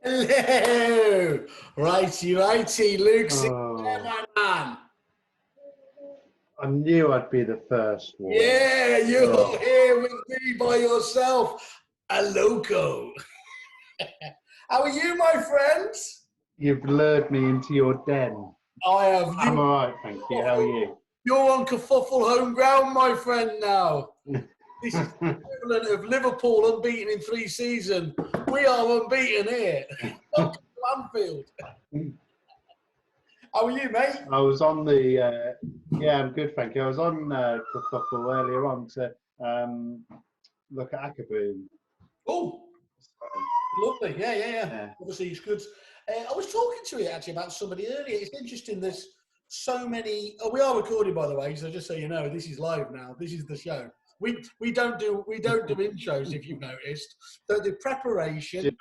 Hello. Righty, Luke. My man. I knew I'd be the first one. Yeah, you're here with me by yourself. A loco. How are you, my friends? You've lured me into your den. I have. I'm all right, thank you. How are you? You're on Kerfuffle home ground, my friend, now. This is the equivalent of Liverpool unbeaten in 3 seasons. We are unbeaten here. Welcome to Anfield. How are you, mate? I was on the, yeah, I'm good, thank you. I was on Kerfuffle earlier on to look at Akaboom. Oh, lovely. Yeah. Obviously, it's good. I was talking to you, actually, about somebody earlier. It's interesting, there's so many... Oh, we are recording, by the way, so just so you know, this is live now. This is the show. We don't do intros, if you've noticed. Don't do preparation.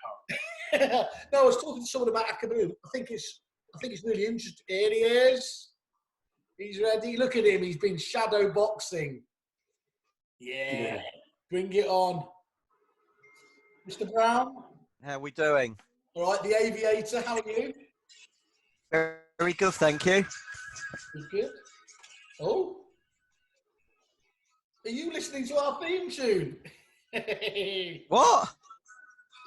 No, I was talking to someone about Akaboom. I think it's really interesting. Here he is. He's ready. Look at him. He's been shadow boxing. Yeah. Bring it on. Mr. Brown. How are we doing? All right, the aviator. How are you? Very good, thank you. Good. Oh. Are you listening to our theme tune? What?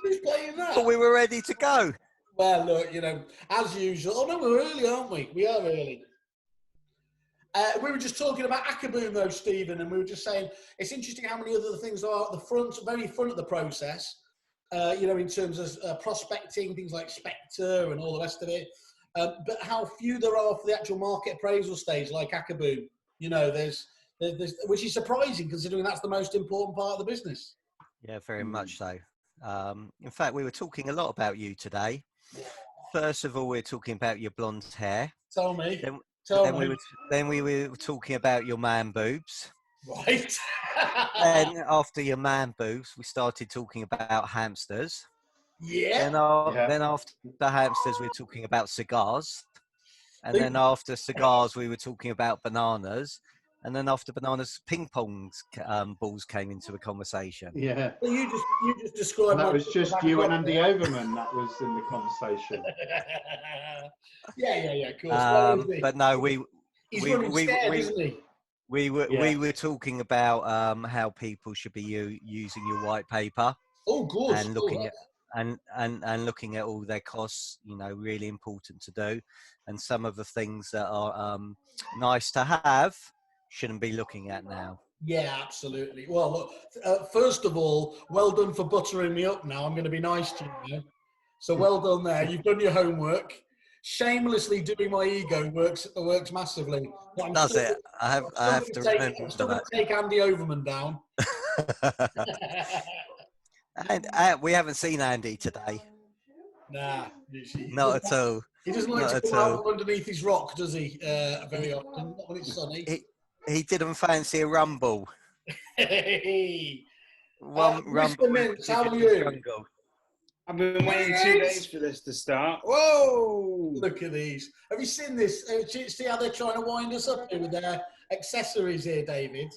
Who's playing that? Thought we were ready to go. Well, look, you know, as usual. Oh, no, we're early, aren't we? We are early. We were just talking about Akaboom, though, Stephen, and we were just saying it's interesting how many other things are at the front, very front of the process, you know, in terms of prospecting, things like Spectre and all the rest of it, but how few there are for the actual market appraisal stage, like Akaboom. You know, there's which is surprising considering that's the most important part of the business. Yeah, very much so. In fact, we were talking a lot about you today. First of all, we're talking about your blonde hair. Tell me. Then we were talking about your man boobs. Right. Then after your man boobs, we started talking about hamsters. Yeah. Then after the hamsters, we were talking about cigars. And then after cigars, we were talking about bananas. And then after bananas, ping pong balls came into the conversation. Yeah. Well, you just described. And that was just you and Andy Overman that was in the conversation. Yeah, of course. But no, we were talking about how people should be using your white paper. Oh, good. And looking at and looking at all their costs, you know, really important to do, and some of the things that are nice to have shouldn't be looking at now. Yeah, absolutely. Well, look, first of all, well done for buttering me up now. I'm going to be nice to you now. So well done there. You've done your homework. Shamelessly doing my ego works massively. Does it? I have to remember that. I'm still going to take Andy Overman down. And we haven't seen Andy today. Nah. Not at all. He doesn't like to come out underneath his rock, does he? Very often, not when it's sunny. He didn't fancy a rumble. Hey. Rumble. Mr. Mintz, how are you? Jungle. I've been waiting 2 days for this to start. Whoa! Look at these. Have you seen this? See how they're trying to wind us up here with their accessories here, David?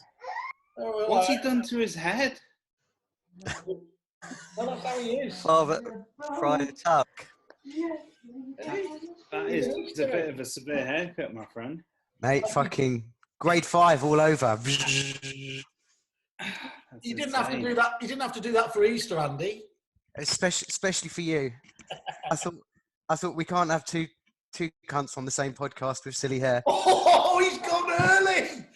What's he done to his head? Well, that's how he is. Friday Tuck. That is a bit of a severe haircut, my friend. Mate, fucking grade 5 all over. You didn't have to do that. You didn't have to do that for Easter, Andy. Especially for you. I thought we can't have two cunts on the same podcast with silly hair. Oh, he's gone early.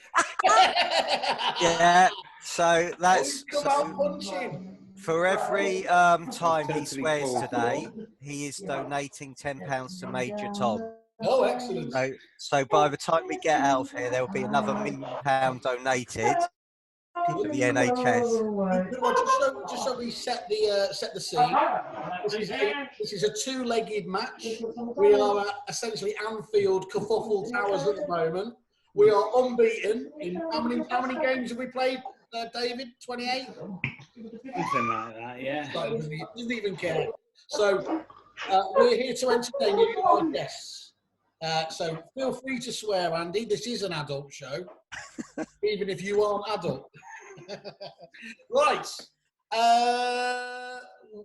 Yeah. So that's come out punching. For every time he swears today, he is donating £10 to Major Tom. Oh, excellent. So by the time we get out of here, there will be another £1 million donated to the NHS. Well, just so we set the scene. This is a 2-legged match. We are at essentially Anfield Kerfuffle Towers at the moment. We are unbeaten in how many games have we played, David? 28. Something like that, yeah. Doesn't even care. So we're here to entertain you, our guests. So feel free to swear, Andy. This is an adult show, even if you aren't adult. Right.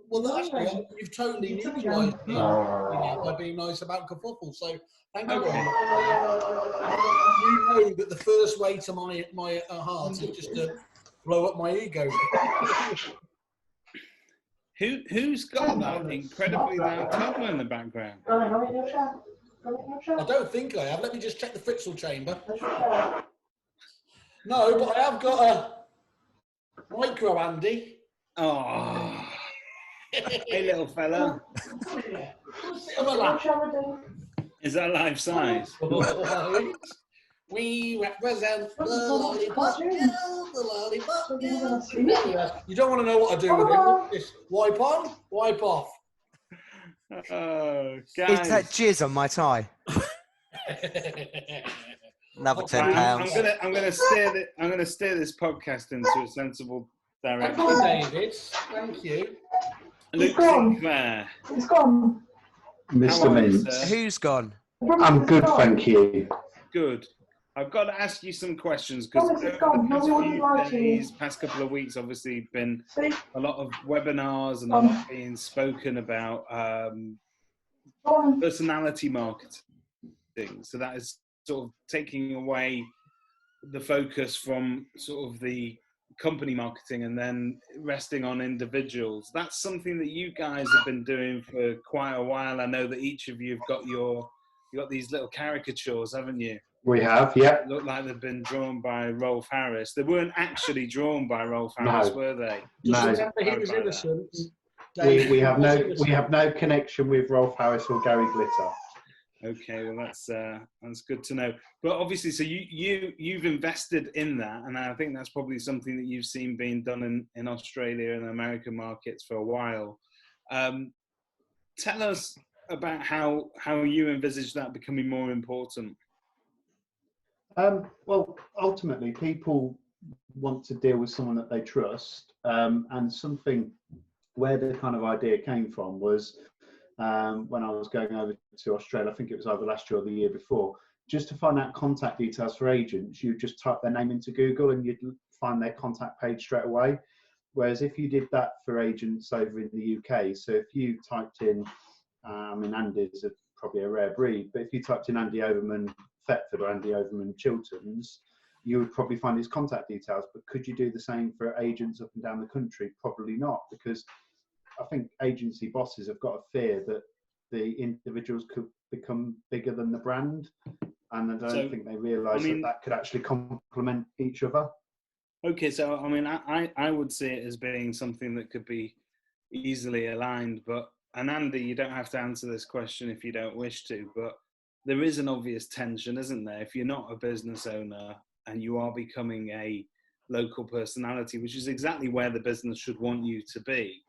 Well, actually, you've totally neutralised me by being nice about Kerfuffle. So thank you very much. You know that the first way to my heart is just to blow up my ego. Who's got that incredibly loud tumbler in the background? I don't think I have. Let me just check the Fritzl chamber. No, but I have got a micro Andy. Oh, hey little fella. Is that life size? We represent the lollipop girl, the lollipop girl. You don't want to know what I do with it. What's this? Wipe on, wipe off. Oh, Is guys. that jizz on my tie? Another £10. I'm gonna steer this podcast into a sensible Thank direction. you, David. Thank you. Luke Sinclair. It's gone. Mr. Mintz. Who's gone? I'm good, thank you. Good. I've got to ask you some questions because over the past couple of weeks, obviously, been a lot of webinars and a lot being spoken about personality marketing. So that is sort of taking away the focus from sort of the company marketing and then resting on individuals. That's something that you guys have been doing for quite a while. I know that each of you have got these little caricatures, haven't you? We have, yeah. Look like they've been drawn by Rolf Harris. They weren't actually drawn by Rolf Harris, were they? No. Remember, he was innocent. We have no connection with Rolf Harris or Gary Glitter. Okay, well that's good to know. But obviously, so you've invested in that, and I think that's probably something that you've seen being done in Australia and American markets for a while. Tell us about how you envisage that becoming more important. Well, ultimately, people want to deal with someone that they trust, and something where the kind of idea came from was when I was going over to Australia. I think it was either last year or the year before. Just to find out contact details for agents, you just type their name into Google and you'd find their contact page straight away. Whereas if you did that for agents over in the UK, so if you typed in, Andy's probably a rare breed, but if you typed in Andy Overman Thetford or Andy Overman Chilterns, you would probably find his contact details. But could you do the same for agents up and down the country? Probably not, because I think agency bosses have got a fear that the individuals could become bigger than the brand, and I don't think they realise that could actually complement each other. Okay, so I mean, I would see it as being something that could be easily aligned, and Andy, you don't have to answer this question if you don't wish to, but there is an obvious tension, isn't there? If you're not a business owner and you are becoming a local personality, which is exactly where the business should want you to be,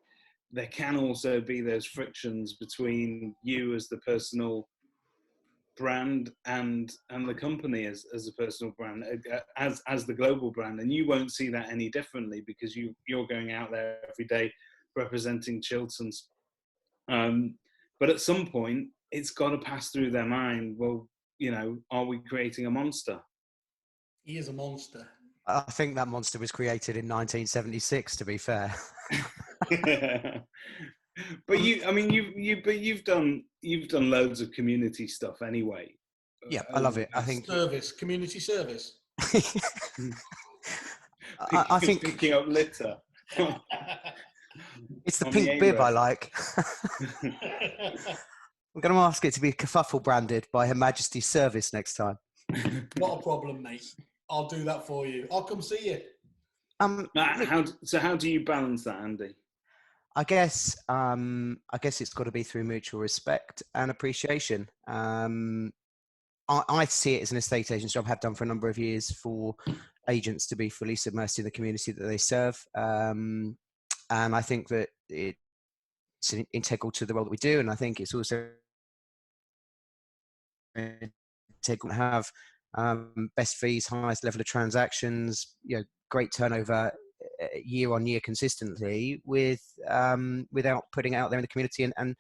there can also be those frictions between you as the personal brand and the company as a personal brand, as the global brand, and you won't see that any differently because you're going out there every day representing Chilterns. But at some point, it's got to pass through their mind. Well, are we creating a monster? He is a monster. I think that monster was created in 1976. To be fair. But you've done loads of community stuff anyway. Yeah, I love it. I think community service. I think picking up litter. It's the pink bib I like. I'm going to ask it to be Kerfuffle branded by Her Majesty's Service next time. Not a problem, mate. I'll do that for you. I'll come see you. How do you balance that, Andy? I guess it's got to be through mutual respect and appreciation. I see it as an estate agent's job, have done for a number of years, for agents to be fully submersed in the community that they serve. And I think that it's integral to the role that we do. And I think it's also integral to have best fees, highest level of transactions, great turnover year on year consistently without putting it out there in the community. And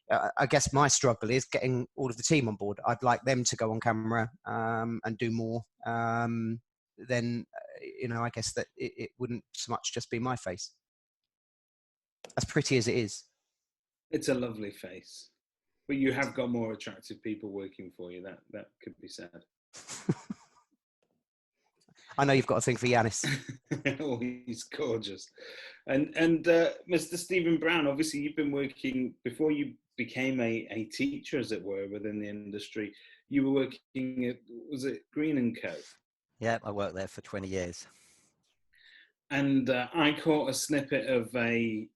I guess my struggle is getting all of the team on board. I'd like them to go on camera and do more. Then, I guess that it wouldn't so much just be my face. as pretty as it is. It's a lovely face, but you have got more attractive people working for you. That could be said. I know you've got a thing for Yanis. Oh, he's gorgeous. And Mr. Stephen Brown, obviously you've been working, before you became a teacher, as it were, within the industry, you were working at, was it Green & Co? Yeah, I worked there for 20 years. And I caught a snippet of a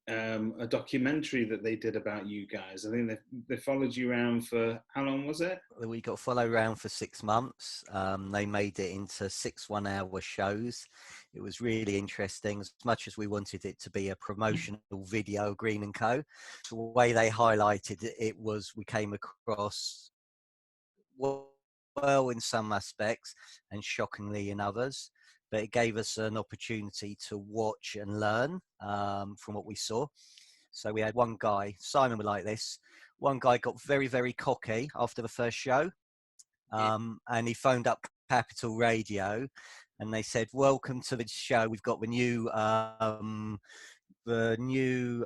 documentary that they did about you guys. I think they followed you around for, how long was it? We got followed around for 6 months. They made it into 6 one-hour shows. It was really interesting, as much as we wanted it to be a promotional video of Green & Co. The way they highlighted it was, we came across well in some aspects and shockingly in others. But it gave us an opportunity to watch and learn from what we saw. So we had one guy, Simon was like this, one guy got very, very cocky after the first show, and he phoned up Capital Radio and they said, welcome to the show. We've got the new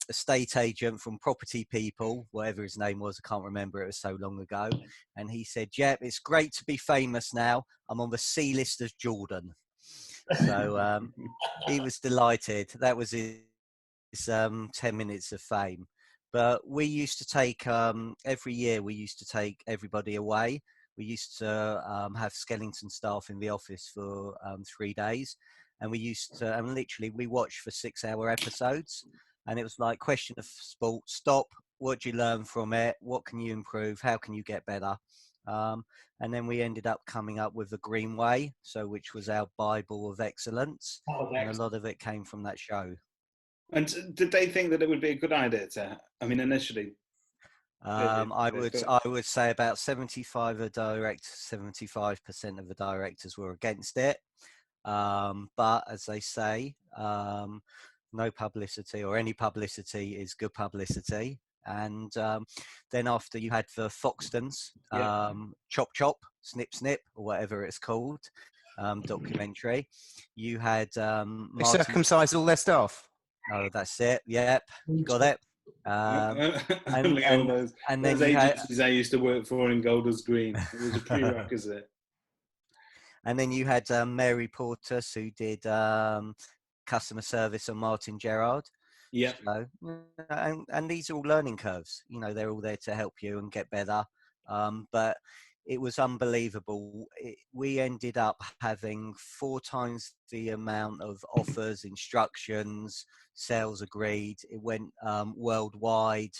estate agent from Property People, whatever his name was, I can't remember, it was so long ago. And he said, yeah, it's great to be famous now. I'm on the C list as Jordan. So he was delighted. That was his 10 minutes of fame. But we used to take, every year we used to take everybody away. We used to have skeleton staff in the office for 3 days. And we used to, and literally we watched for 6-hour episodes, and it was like question of sport, stop, what do you learn from it? What can you improve? How can you get better? And then we ended up coming up with the Green Way, which was our Bible of excellence. And a lot of it came from that show. And did they think that it would be a good idea to, I mean, initially? I would say about 75% of the directors were against it. But as they say, no publicity or any publicity is good publicity. And then after you had the Foxtons, Chop Chop, Snip Snip, or whatever it's called, documentary, you had They circumcised all their staff. Oh, that's it. Yep, got it. And then those agencies I used to work for in Golders Green. It was a prerequisite. And then you had Mary Portas, who did customer service, and Martin Gerard. Yeah. So, and these are all learning curves. You know, they're all there to help you and get better. But it was unbelievable. We ended up having 4 times the amount of offers, instructions, sales agreed. It went worldwide.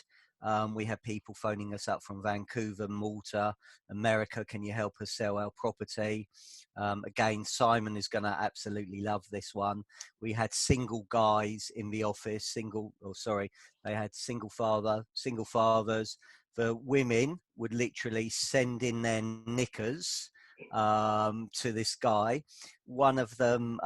We had people phoning us up from Vancouver, Malta, America. Can you help us sell our property? Again, Simon is going to absolutely love this one. We had single guys in the office, they had single fathers. The women would literally send in their knickers to this guy. One of them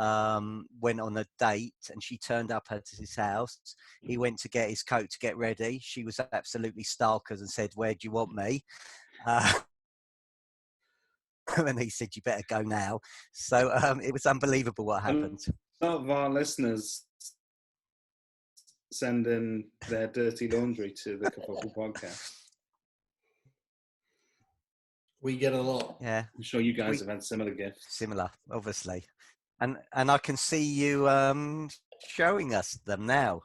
went on a date and she turned up at his house. He went to get his coat to get ready. She was absolutely starkers and said, where do you want me? And he said, you better go now. So it was unbelievable what happened. A lot of our listeners send in their dirty laundry to the Kerfuffle podcast. We get a lot. Yeah. I'm sure you guys have had similar gifts. Similar, obviously. And I can see you showing us them now.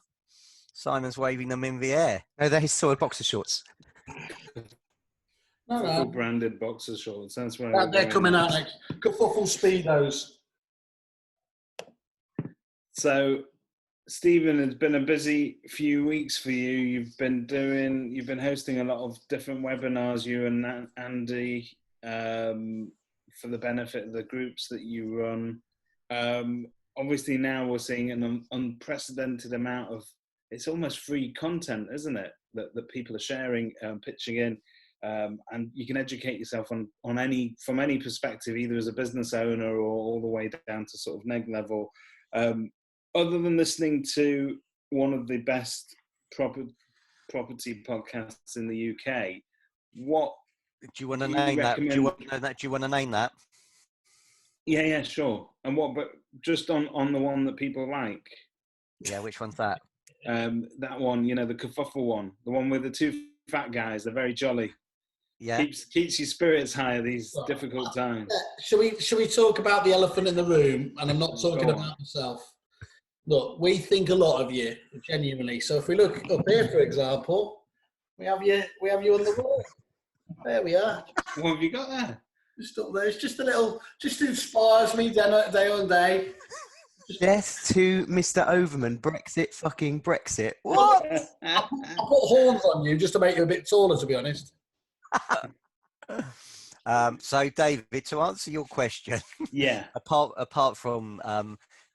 Simon's waving them in the air. No, they're his soiled boxer shorts. No. Branded boxer shorts. That's where they're coming out next. Kerfuffle Speedos. So, Stephen, it's been a busy few weeks for you. You've been hosting a lot of different webinars, you and Andy, for the benefit of the groups that you run. Obviously now we're seeing an unprecedented amount of, it's almost free content, isn't it? That people are sharing, pitching in, and you can educate yourself from any perspective, either as a business owner or all the way down to sort of neg level. Other than listening to one of the best property podcasts in the UK, what do you want to name that? Do you want to name that? Yeah, sure. And what? But just on the one that people like. Yeah, which one's that? That one, you know, the kerfuffle one, the one with the two fat guys. They're very jolly. Yeah. Keeps your spirits high these difficult times. Should we talk about the elephant in the room? And I'm not talking about myself. Look, we think a lot of you, genuinely. So if we look up here, for example, we have you on the wall. There we are. What have you got there? Just up there. It's just a little, just inspires me day on day. Death to Mr. Overman. Brexit, fucking Brexit. What? I put horns on you just to make you a bit taller, to be honest. So, David, to answer your question, yeah. apart from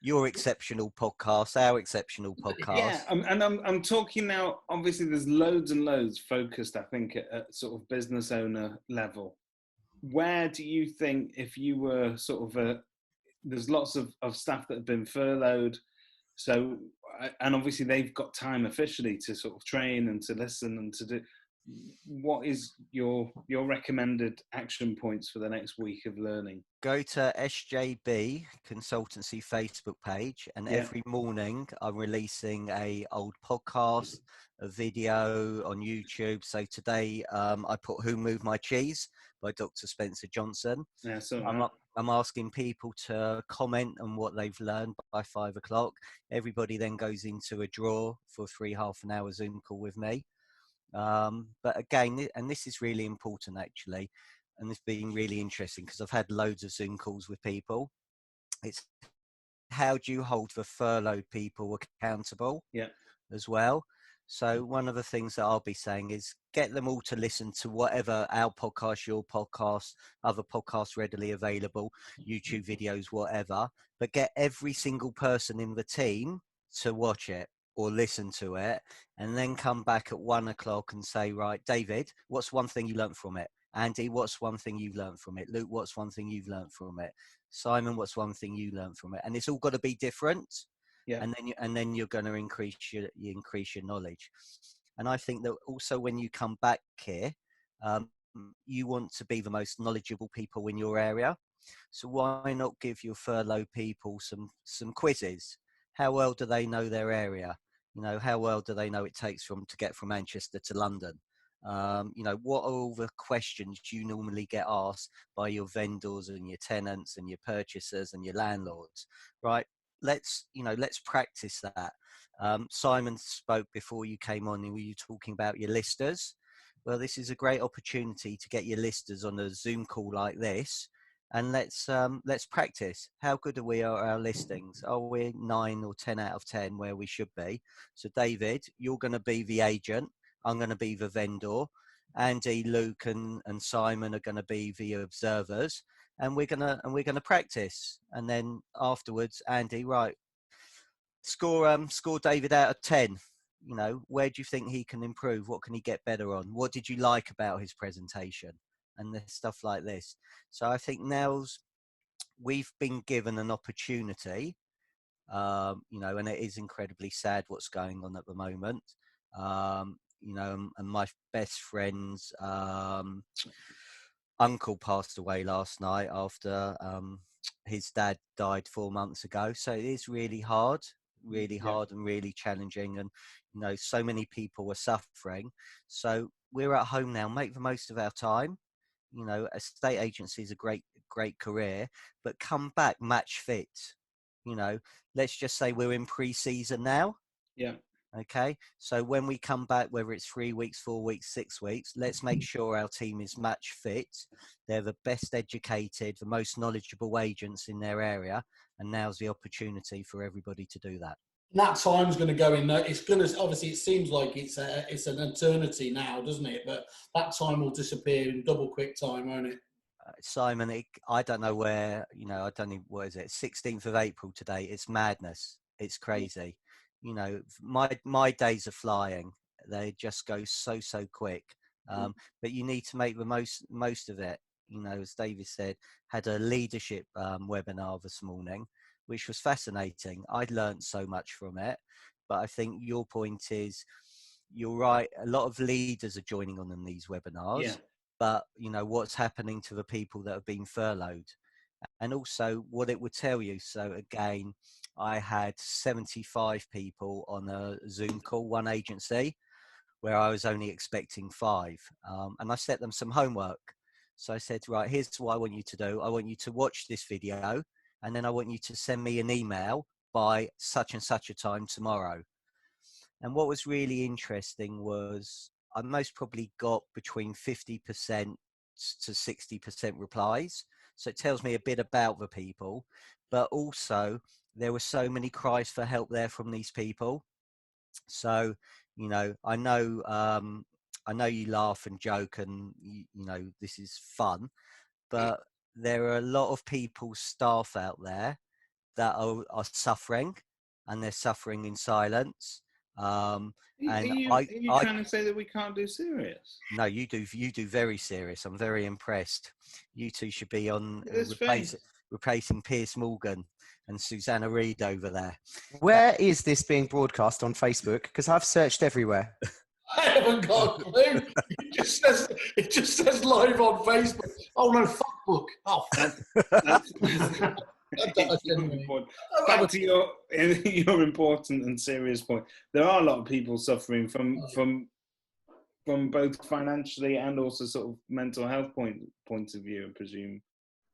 your exceptional podcast, our exceptional podcast. Yeah, I'm talking now. Obviously, there's loads and loads focused, I think, at sort of business owner level. Where do you think, if you were sort of there's lots of staff that have been furloughed, so, and obviously they've got time officially to sort of train and to listen and to do. What is your recommended action points for the next week of learning? Go to SJB Consultancy Facebook page, and every morning I'm releasing a old podcast, a video on YouTube. So today I put "Who Moved My Cheese" by Dr. Spencer Johnson. Yeah, so I'm asking people to comment on what they've learned by 5 o'clock. Everybody then goes into a draw for a free half-an-hour Zoom call with me. But again, and this is really important actually, and it's been really interesting because I've had loads of Zoom calls with people. It's how do you hold the furloughed people accountable as well? So one of the things that I'll be saying is get them all to listen to whatever our podcast, your podcast, other podcasts readily available, YouTube videos, whatever, but get every single person in the team to watch it or listen to it, and then come back at 1 o'clock and say, right, David, what's one thing you learned from it? Andy, what's one thing you've learned from it? Luke, what's one thing you've learned from it? Simon, what's one thing you learned from it? And it's all got to be different. Yeah. And then you're going to increase your knowledge. And I think that also when you come back here, you want to be the most knowledgeable people in your area. So why not give your furloughed people some quizzes? How well do they know their area? You know, how well do they know it takes to get from Manchester to London? You know, what are all the questions you normally get asked by your vendors and your tenants and your purchasers and your landlords, right? Let's practice that. Simon spoke before you came on, and were you talking about your listers? Well, this is a great opportunity to get your listers on a Zoom call like this. And let's practice. How good are we at our listings? Are we 9 or 10 out of 10 where we should be? So David, you're going to be the agent. I'm going to be the vendor. Andy, Luke, and Simon are going to be the observers, and we're gonna practice. And then afterwards, Andy, right, score David out of 10. You know, where do you think he can improve? What can he get better on? What did you like about his presentation? And the stuff like this. So I think we've been given an opportunity, you know, and it is incredibly sad what's going on at the moment. You know, and my best friend's uncle passed away last night after his dad died 4 months ago. So it is really hard and really challenging. And, you know, so many people are suffering. So we're at home now, make the most of our time. You know, a estate agency is a great career, but come back match fit. You know, let's just say we're in pre-season now. Yeah. Okay. So when we come back, whether it's 3 weeks, 4 weeks, 6 weeks, let's make sure our team is match fit. They're the best educated, the most knowledgeable agents in their area. And now's the opportunity for everybody to do that. That time's going to go in. It's going to, obviously, it seems like it's an eternity now, doesn't it? But that time will disappear in double quick time, won't it? Simon, I don't know where, you know, I don't know, what is it? 16th of April today. It's madness. It's crazy. You know, my days are flying. They just go so quick. But you need to make the most of it. You know, as David said, had a leadership webinar this morning, which was fascinating. I learned so much from it. But I think your point is, you're right. A lot of leaders are joining on in these webinars. Yeah. But, you know, what's happening to the people that have been furloughed? and also what it would tell you. So again, I had 75 people on a Zoom call, one agency, where I was only expecting 5. And I set them some homework. So I said, right, here's what I want you to do. I want you to watch this video, and then I want you to send me an email by such and such a time tomorrow. And what was really interesting was I most probably got between 50% to 60% replies. So it tells me a bit about the people, but also there were so many cries for help there from these people. So, you know, I know you laugh and joke and, you know, this is fun, but there are a lot of people, staff out there that are suffering, and they're suffering in silence. And Are you trying to say that we can't do serious? No, you do very serious. I'm very impressed. You two should be on replacing Piers Morgan and Susanna Reid over there. Where is this being broadcast on Facebook? Because I've searched everywhere. I haven't got a clue. It just says live on Facebook. Oh no, fuckbook. Oh, That's back to your important and serious point. There are a lot of people suffering from both financially and also sort of mental health point of view, I presume.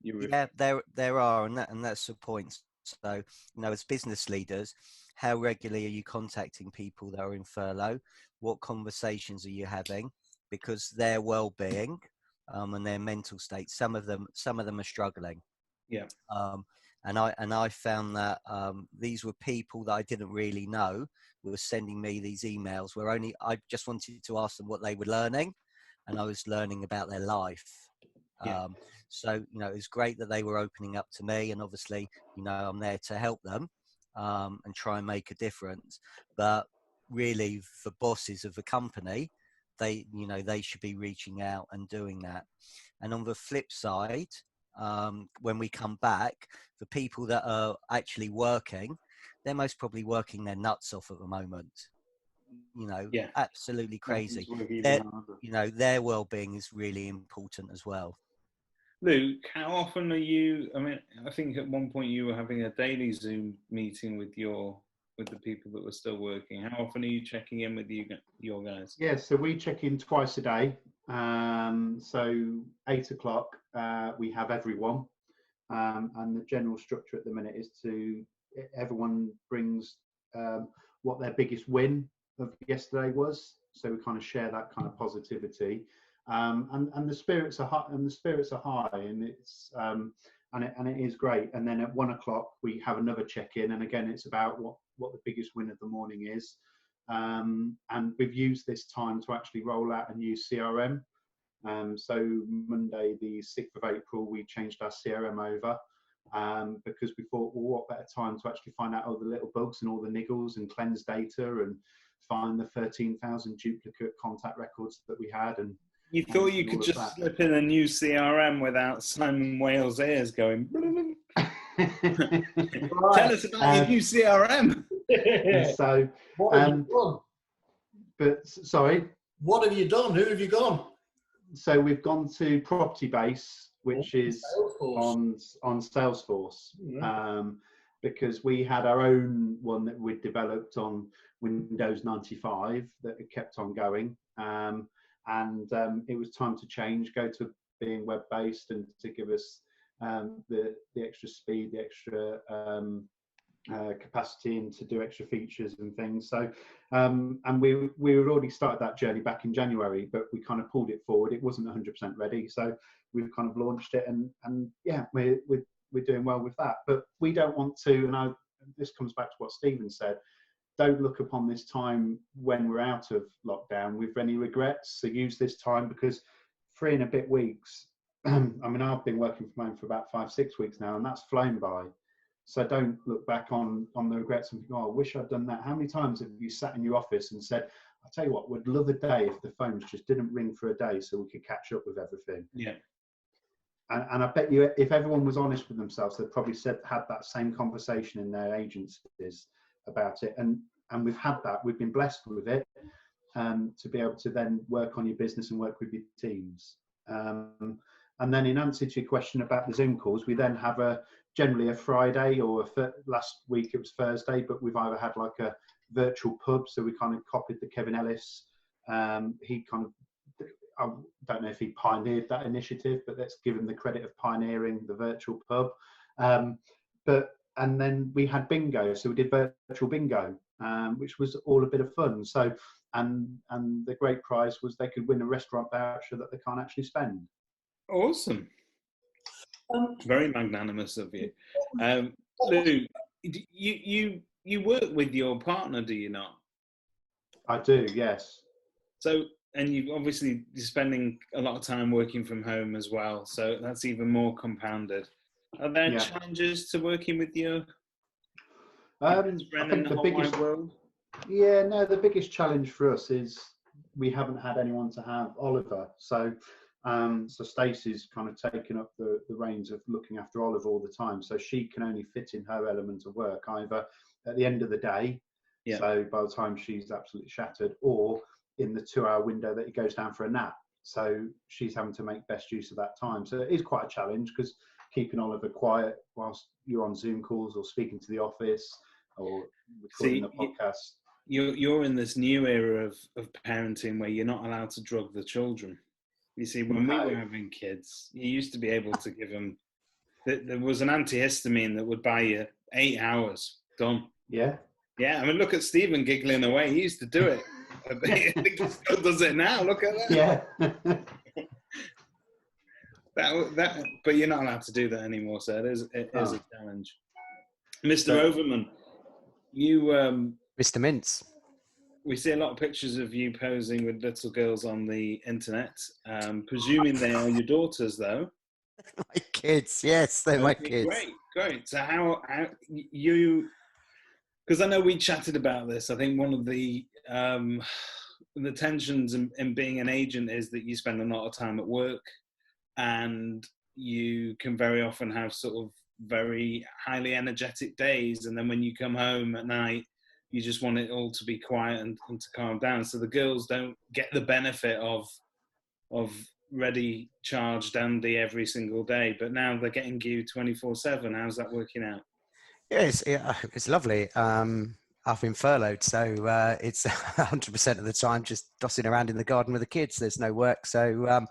Yeah, there are, and that's the point. So, you know, as business leaders, how regularly are you contacting people that are in furlough? What conversations are you having? Because their well-being and their mental state, some of them are struggling. Yeah. And I found that these were people that I didn't really know were sending me these emails where I just wanted to ask them what they were learning, and I was learning about their life. Yeah. So, you know, it was great that they were opening up to me, and obviously, you know, I'm there to help them and try and make a difference. But really, for bosses of the company, they should be reaching out and doing that. And on the flip side, when we come back, the people that are actually working, they're most probably working their nuts off at the moment. You know, absolutely crazy. You know, their well-being is really important as well. Luke, how often are you? I mean, I think at one point you were having a daily Zoom meeting with the people that were still working. How often are you checking in with your guys? Yeah, so we check in twice a day. So 8 o'clock, we have everyone. And the general structure at the minute is everyone brings what their biggest win of yesterday was. So we kind of share that kind of positivity. And the spirits are high, and it's and it is great. And then at 1 o'clock we have another check-in, and again it's about what the biggest win of the morning is. And we've used this time to actually roll out a new CRM. So Monday, the 6th of April, we changed our CRM over because we thought, well, what better time to actually find out all the little bugs and all the niggles and cleanse data and find the 13,000 duplicate contact records that we had. And you thought you could just slip in a new CRM without Simon Wales' ears going. Tell us about your new CRM. So, what have you done? But sorry, what have you done? Who have you gone? So we've gone to Property Base, which is on Salesforce, because we had our own one that we developed on Windows 95 that kept on going. And it was time to change, go to being web-based, and to give us the extra speed, the extra capacity, and to do extra features and things. So, and we had already started that journey back in January, but we kind of pulled it forward. It wasn't 100% ready, so we've kind of launched it, and yeah, we're doing well with that. But we don't want to, and this comes back to what Stephen said. Don't look upon this time when we're out of lockdown with any regrets. So use this time, because 3 and a bit weeks, I mean, I've been working from home for about 5-6 weeks now, and that's flown by. So don't look back on the regrets and think, oh, I wish I'd done that. How many times have you sat in your office and said, I'll tell you what, would love a day if the phones just didn't ring for a day so we could catch up with everything. Yeah. And I bet you, if everyone was honest with themselves, they'd probably had that same conversation in their agencies about it. And we've had that. We've been blessed with it, to be able to then work on your business and work with your teams. And then in answer to your question about the Zoom calls, we then have generally a Friday, or last week it was Thursday, but we've either had like a virtual pub. So we kind of copied the Kevin Ellis. He kind of, I don't know if he pioneered that initiative, but let's give him the credit of pioneering the virtual pub. And then we had bingo. So we did virtual bingo, which was all a bit of fun. So, and the great prize was they could win a restaurant voucher that they can't actually spend. Awesome. Very magnanimous of you. Lou, you work with your partner, do you not? I do, yes. So, and you're spending a lot of time working from home as well, so that's even more compounded. Are there challenges to working with your friend in the whole wide world? Yeah, no, the biggest challenge for us is we haven't had anyone to have Oliver. So Stacey's kind of taken up the reins of looking after Oliver all the time. So she can only fit in her element of work either at the end of the day, so by the time she's absolutely shattered, or in the 2-hour window that he goes down for a nap. So she's having to make best use of that time. So it is quite a challenge, because keeping Oliver quiet whilst you're on Zoom calls or speaking to the office or recording a podcast. You're in this new era of parenting where you're not allowed to drug the children. You see, when we were having kids, you used to be able to give them, there was an antihistamine that would buy you 8 hours. Done. Yeah. Yeah, I mean, look at Stephen giggling away. He used to do it. I think he still does it now. Look at that. Yeah. But you're not allowed to do that anymore, so it is a challenge. Mr. Overman, you... Mr. Mintz. We see a lot of pictures of you posing with little girls on the internet. Presuming they are your daughters, though. My kids, yes, they're my kids. Great. So how you... Because I know we chatted about this. I think one of the tensions in being an agent is that you spend a lot of time at work, and you can very often have sort of very highly energetic days, and then when you come home at night, you just want it all to be quiet and to calm down. So the girls don't get the benefit of ready, charged Andy every single day, but now they're getting you 24/7. How's that working out? Yes, it's lovely. I've been furloughed, so it's 100% of the time just dossing around in the garden with the kids. There's no work, so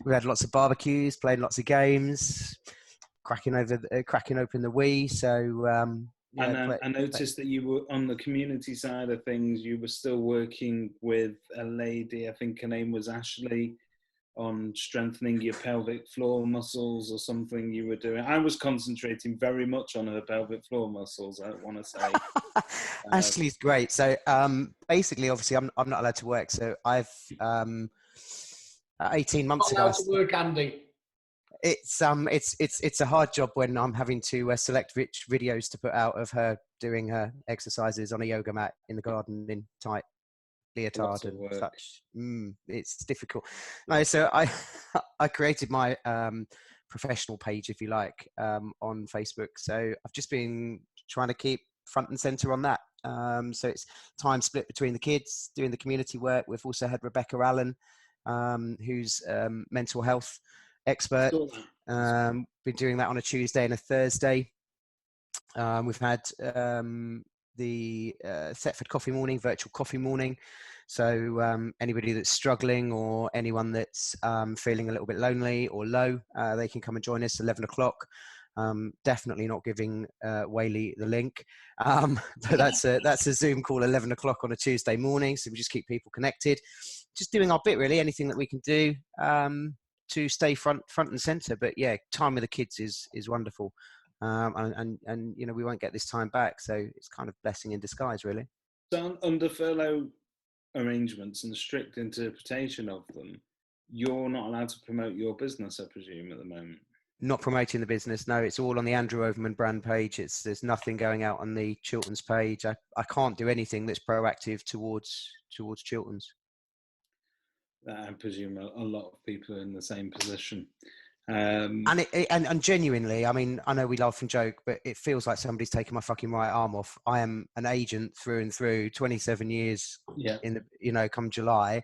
we had lots of barbecues, playing lots of games, cracking open the Wii. So I noticed that you were on the community side of things. You were still working with a lady, I think her name was Ashley, on strengthening your pelvic floor muscles or something you were doing. I was concentrating very much on her pelvic floor muscles, I want to say. Ashley's great. So basically, obviously, I'm not allowed to work. So I've 18 months ago. Not allowed to work, Andy. It's a hard job when I'm having to select which videos to put out of her doing her exercises on a yoga mat in the garden in tight leotard and such. It's difficult. No, so I created my professional page, if you like, on Facebook. So I've just been trying to keep front and center on that. So it's time split between the kids doing the community work. We've also had Rebecca Allen, who's mental health expert. Been doing that on a Tuesday and a Thursday. We've had the Thetford Coffee Morning, virtual coffee morning. So anybody that's struggling or anyone that's feeling a little bit lonely or low, they can come and join us 11 o'clock. Definitely not giving Whaley the link, but that's a Zoom call 11 o'clock on a Tuesday morning. So we just keep people connected, just doing our bit really, anything that we can do to stay front and center. But yeah, time with the kids is wonderful. And you know, we won't get this time back, so it's kind of blessing in disguise really. So under furlough arrangements and strict interpretation of them, you're not allowed to promote your business, I presume, at the moment. Not promoting the business, no. It's all on the Andrew Overman brand page. There's nothing going out on the Chilton's page. I can't do anything that's proactive towards Chilton's. I presume a lot of people are in the same position. And genuinely, I mean, I know we laugh and joke, but it feels like somebody's taken my fucking right arm off. I am an agent through and through, 27 years in the, come July.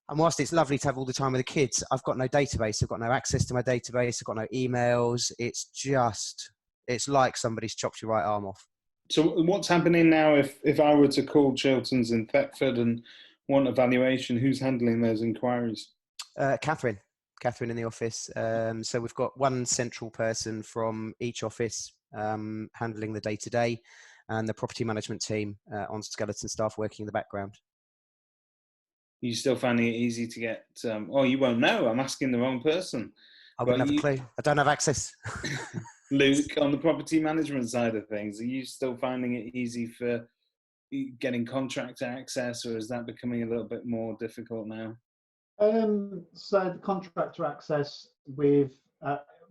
And whilst it's lovely to have all the time with the kids, I've got no database. I've got no access to my database. I've got no emails. It's like somebody's chopped your right arm off. So what's happening now if I were to call Chilton's in Thetford and want a valuation? Who's handling those inquiries? Catherine in the office. So we've got one central person from each office handling the day-to-day, and the property management team on skeleton staff working in the background. Are you still finding it easy to get... you won't know. I'm asking the wrong person. I wouldn't have a clue. I don't have access. Luke, on the property management side of things, are you still finding it easy for getting contractor access, or is that becoming a little bit more difficult now? So the contractor access, we're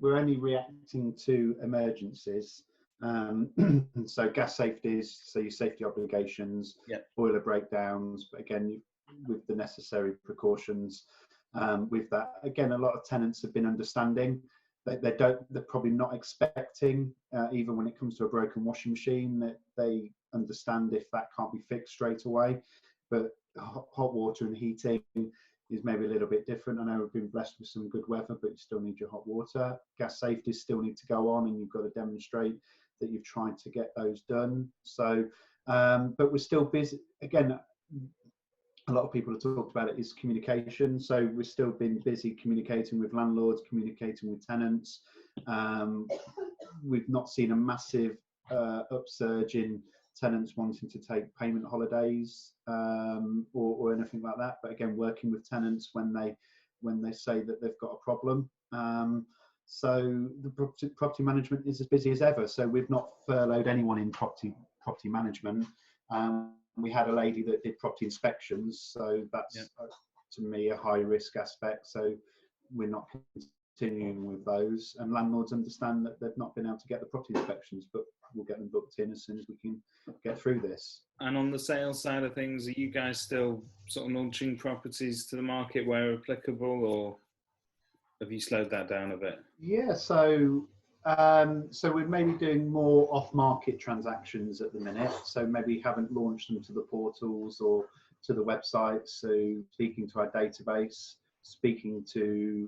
only reacting to emergencies. So gas safeties, so your safety obligations, boiler breakdowns, but again, with the necessary precautions. With that, again, a lot of tenants have been understanding. They're probably not expecting, even when it comes to a broken washing machine, that they understand if that can't be fixed straight away. But hot water and heating is maybe a little bit different. I know we've been blessed with some good weather, but you still need your hot water. Gas safety still need to go on, and you've got to demonstrate that you've tried to get those done. So, but we're still busy. Again, a lot of people have talked about it, is communication. So we've still been busy communicating with landlords, communicating with tenants. We've not seen a massive upsurge in tenants wanting to take payment holidays or anything like that. But again, working with tenants when they say that they've got a problem. So the property management is as busy as ever. So we've not furloughed anyone in property management. We had a lady that did property inspections, so that's to me a high risk aspect. So we're not continuing with those. And landlords understand that they've not been able to get the property inspections, but we'll get them booked in as soon as we can get through this. And on the sales side of things, are you guys still sort of launching properties to the market where applicable, or have you slowed that down a bit? Yeah, so we're maybe doing more off-market transactions at the minute. So maybe haven't launched them to the portals or to the website. So speaking to our database, speaking to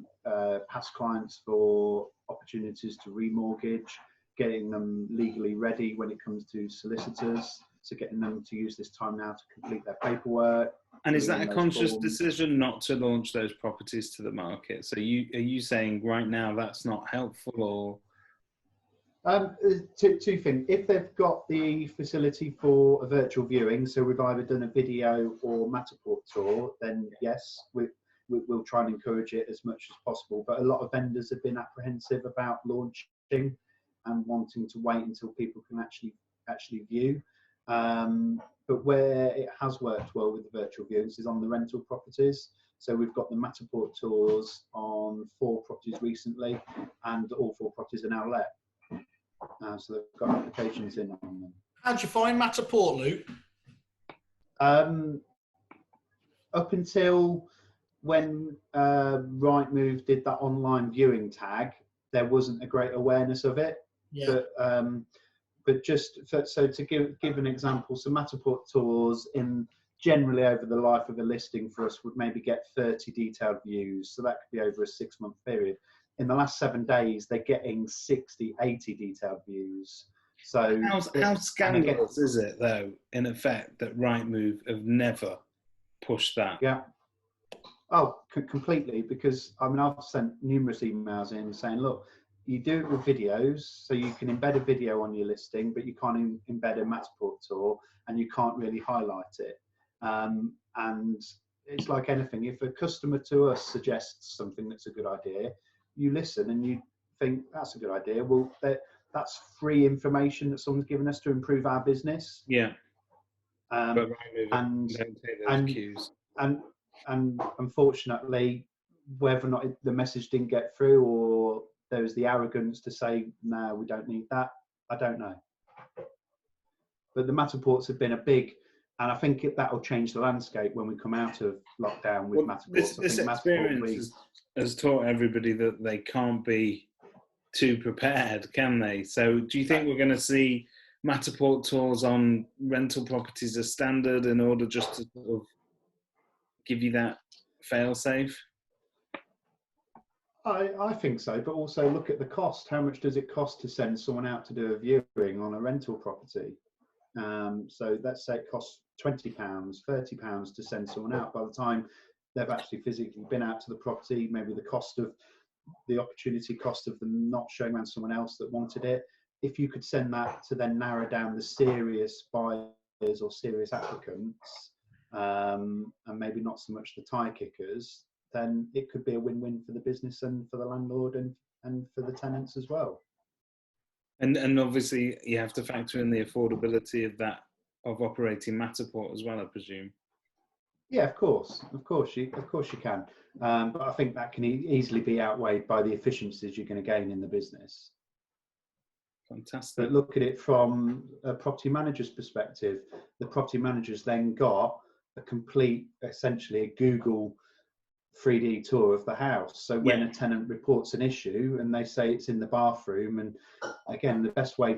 past clients for opportunities to remortgage, getting them legally ready when it comes to solicitors. So getting them to use this time now to complete their paperwork. And is that a conscious decision not to launch those properties to the market? So are you saying right now that's not helpful, or? Two things. If they've got the facility for a virtual viewing, so we've either done a video or Matterport tour, then yes, we'll try and encourage it as much as possible. But a lot of vendors have been apprehensive about launching and wanting to wait until people can actually view. But where it has worked well with the virtual viewings is on the rental properties. So we've got the Matterport tours on 4 properties recently, and all 4 properties are now let. So they've got applications in on them. How'd you find Matterport, Luke? Up until when Rightmove did that online viewing tag, there wasn't a great awareness of it. Yeah. But just so to give an example, so Matterport tours in generally over the life of a listing for us would maybe get 30 detailed views. So that could be over a 6-month period. In the last 7 days, they're getting 60, 80 detailed views. So how scandalous is it, though, in effect, that Rightmove have never pushed that? Yeah. Oh, completely. Because I mean, I've sent numerous emails in saying, look, you do it with videos, so you can embed a video on your listing, but you can't embed a Matterport tour, and you can't really highlight it. And it's like anything. If a customer to us suggests something that's a good idea, you listen and you think that's a good idea. Well, that's free information that someone's given us to improve our business. Yeah. But and unfortunately, whether or not the message didn't get through, or there was the arrogance to say, no, we don't need that, I don't know. But the Matterports have been a big, and I think that will change the landscape when we come out of lockdown with Matterports. This experience has taught everybody that they can't be too prepared, can they? So do you think we're going to see Matterport tours on rental properties as standard in order just to sort of give you that fail-safe? I think so, but also look at the cost. How much does it cost to send someone out to do a viewing on a rental property? So let's say it costs £20, £30 to send someone out. By the time they've actually physically been out to the property, maybe the opportunity cost of them not showing around someone else that wanted it. If you could send that to then narrow down the serious buyers or serious applicants, and maybe not so much the tie kickers, then it could be a win-win for the business and for the landlord and for the tenants as well. And obviously you have to factor in the affordability of operating Matterport as well, I presume. Yeah, of course you can. But I think that can easily be outweighed by the efficiencies you're going to gain in the business. Fantastic. But look at it from a property manager's perspective. The property manager's then got a complete, essentially a Google 3D tour of the house. So when a tenant reports an issue and they say it's in the bathroom, and again, the best way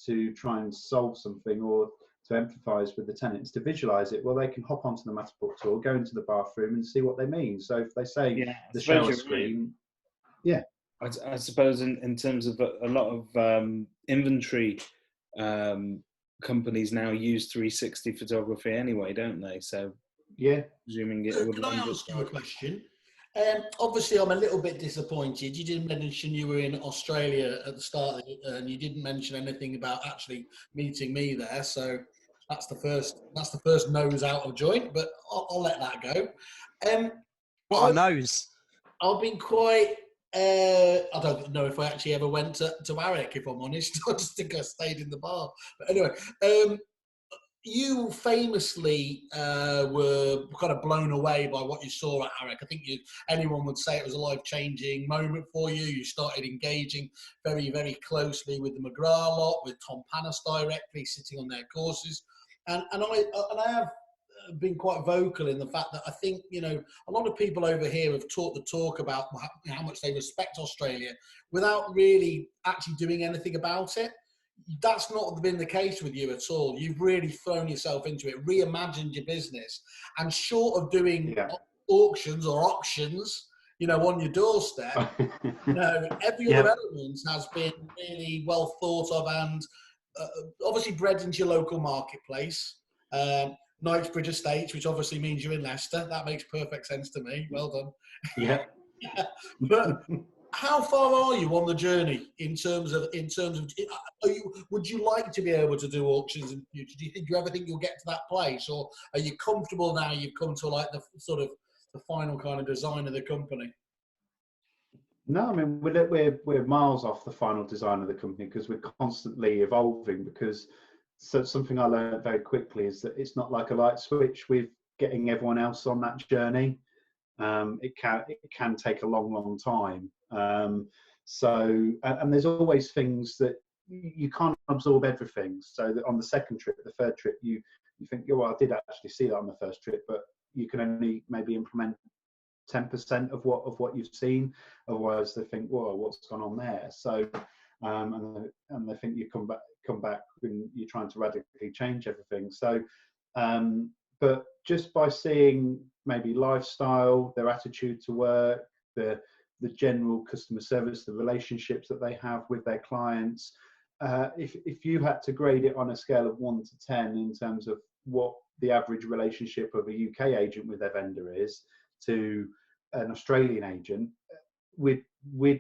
to try and solve something or to empathise with the tenant is to visualise it. Well, they can hop onto the Matterport tour, go into the bathroom and see what they mean. So if they say the shower screen, I suppose in terms of a lot of inventory companies now use 360 photography anyway, don't they? So presuming it would. Can I ask you a question? Obviously, I'm a little bit disappointed. You didn't mention you were in Australia at the start, and you didn't mention anything about actually meeting me there. So that's the first nose out of joint. But I'll let that go. What a nose! I've been quite. I don't know if I actually ever went to Arik, if I'm honest. I just think I stayed in the bar. But anyway, you famously were kind of blown away by what you saw at Arik. I think anyone would say it was a life-changing moment for you. You started engaging very, very closely with the McGrath lot, with Tom Panis directly, sitting on their courses. And I have been quite vocal in the fact that I think, a lot of people over here have talked the talk about how much they respect Australia without really actually doing anything about it. That's not been the case with you at all. You've really thrown yourself into it, reimagined your business, and short of doing auctions or auctions, on your doorstep, every other element has been really well thought of and obviously bred into your local marketplace. Knightsbridge Estates, which obviously means you're in Leicester. That makes perfect sense to me. Well done. Yeah. But how far are you on the journey in terms of would you like to be able to do auctions in the future? Do you ever think you'll get to that place, or are you comfortable now you've come to like the sort of the final kind of design of the company? No, I mean we're miles off the final design of the company because we're constantly evolving. Because something I learned very quickly is that it's not like a light switch with getting everyone else on that journey. It can take a long time. So there's always things that you can't absorb everything. So that on the second trip, the third trip, you think, I did actually see that on the first trip, but you can only maybe implement 10% of what you've seen. Otherwise, they think, whoa, what's gone on there? So and they think you come back when you're trying to radically change everything. So but just by seeing maybe lifestyle, their attitude to work, the general customer service, the relationships that they have with their clients, if you had to grade it on a scale of 1 to 10 in terms of what the average relationship of a UK agent with their vendor is to an Australian agent, we'd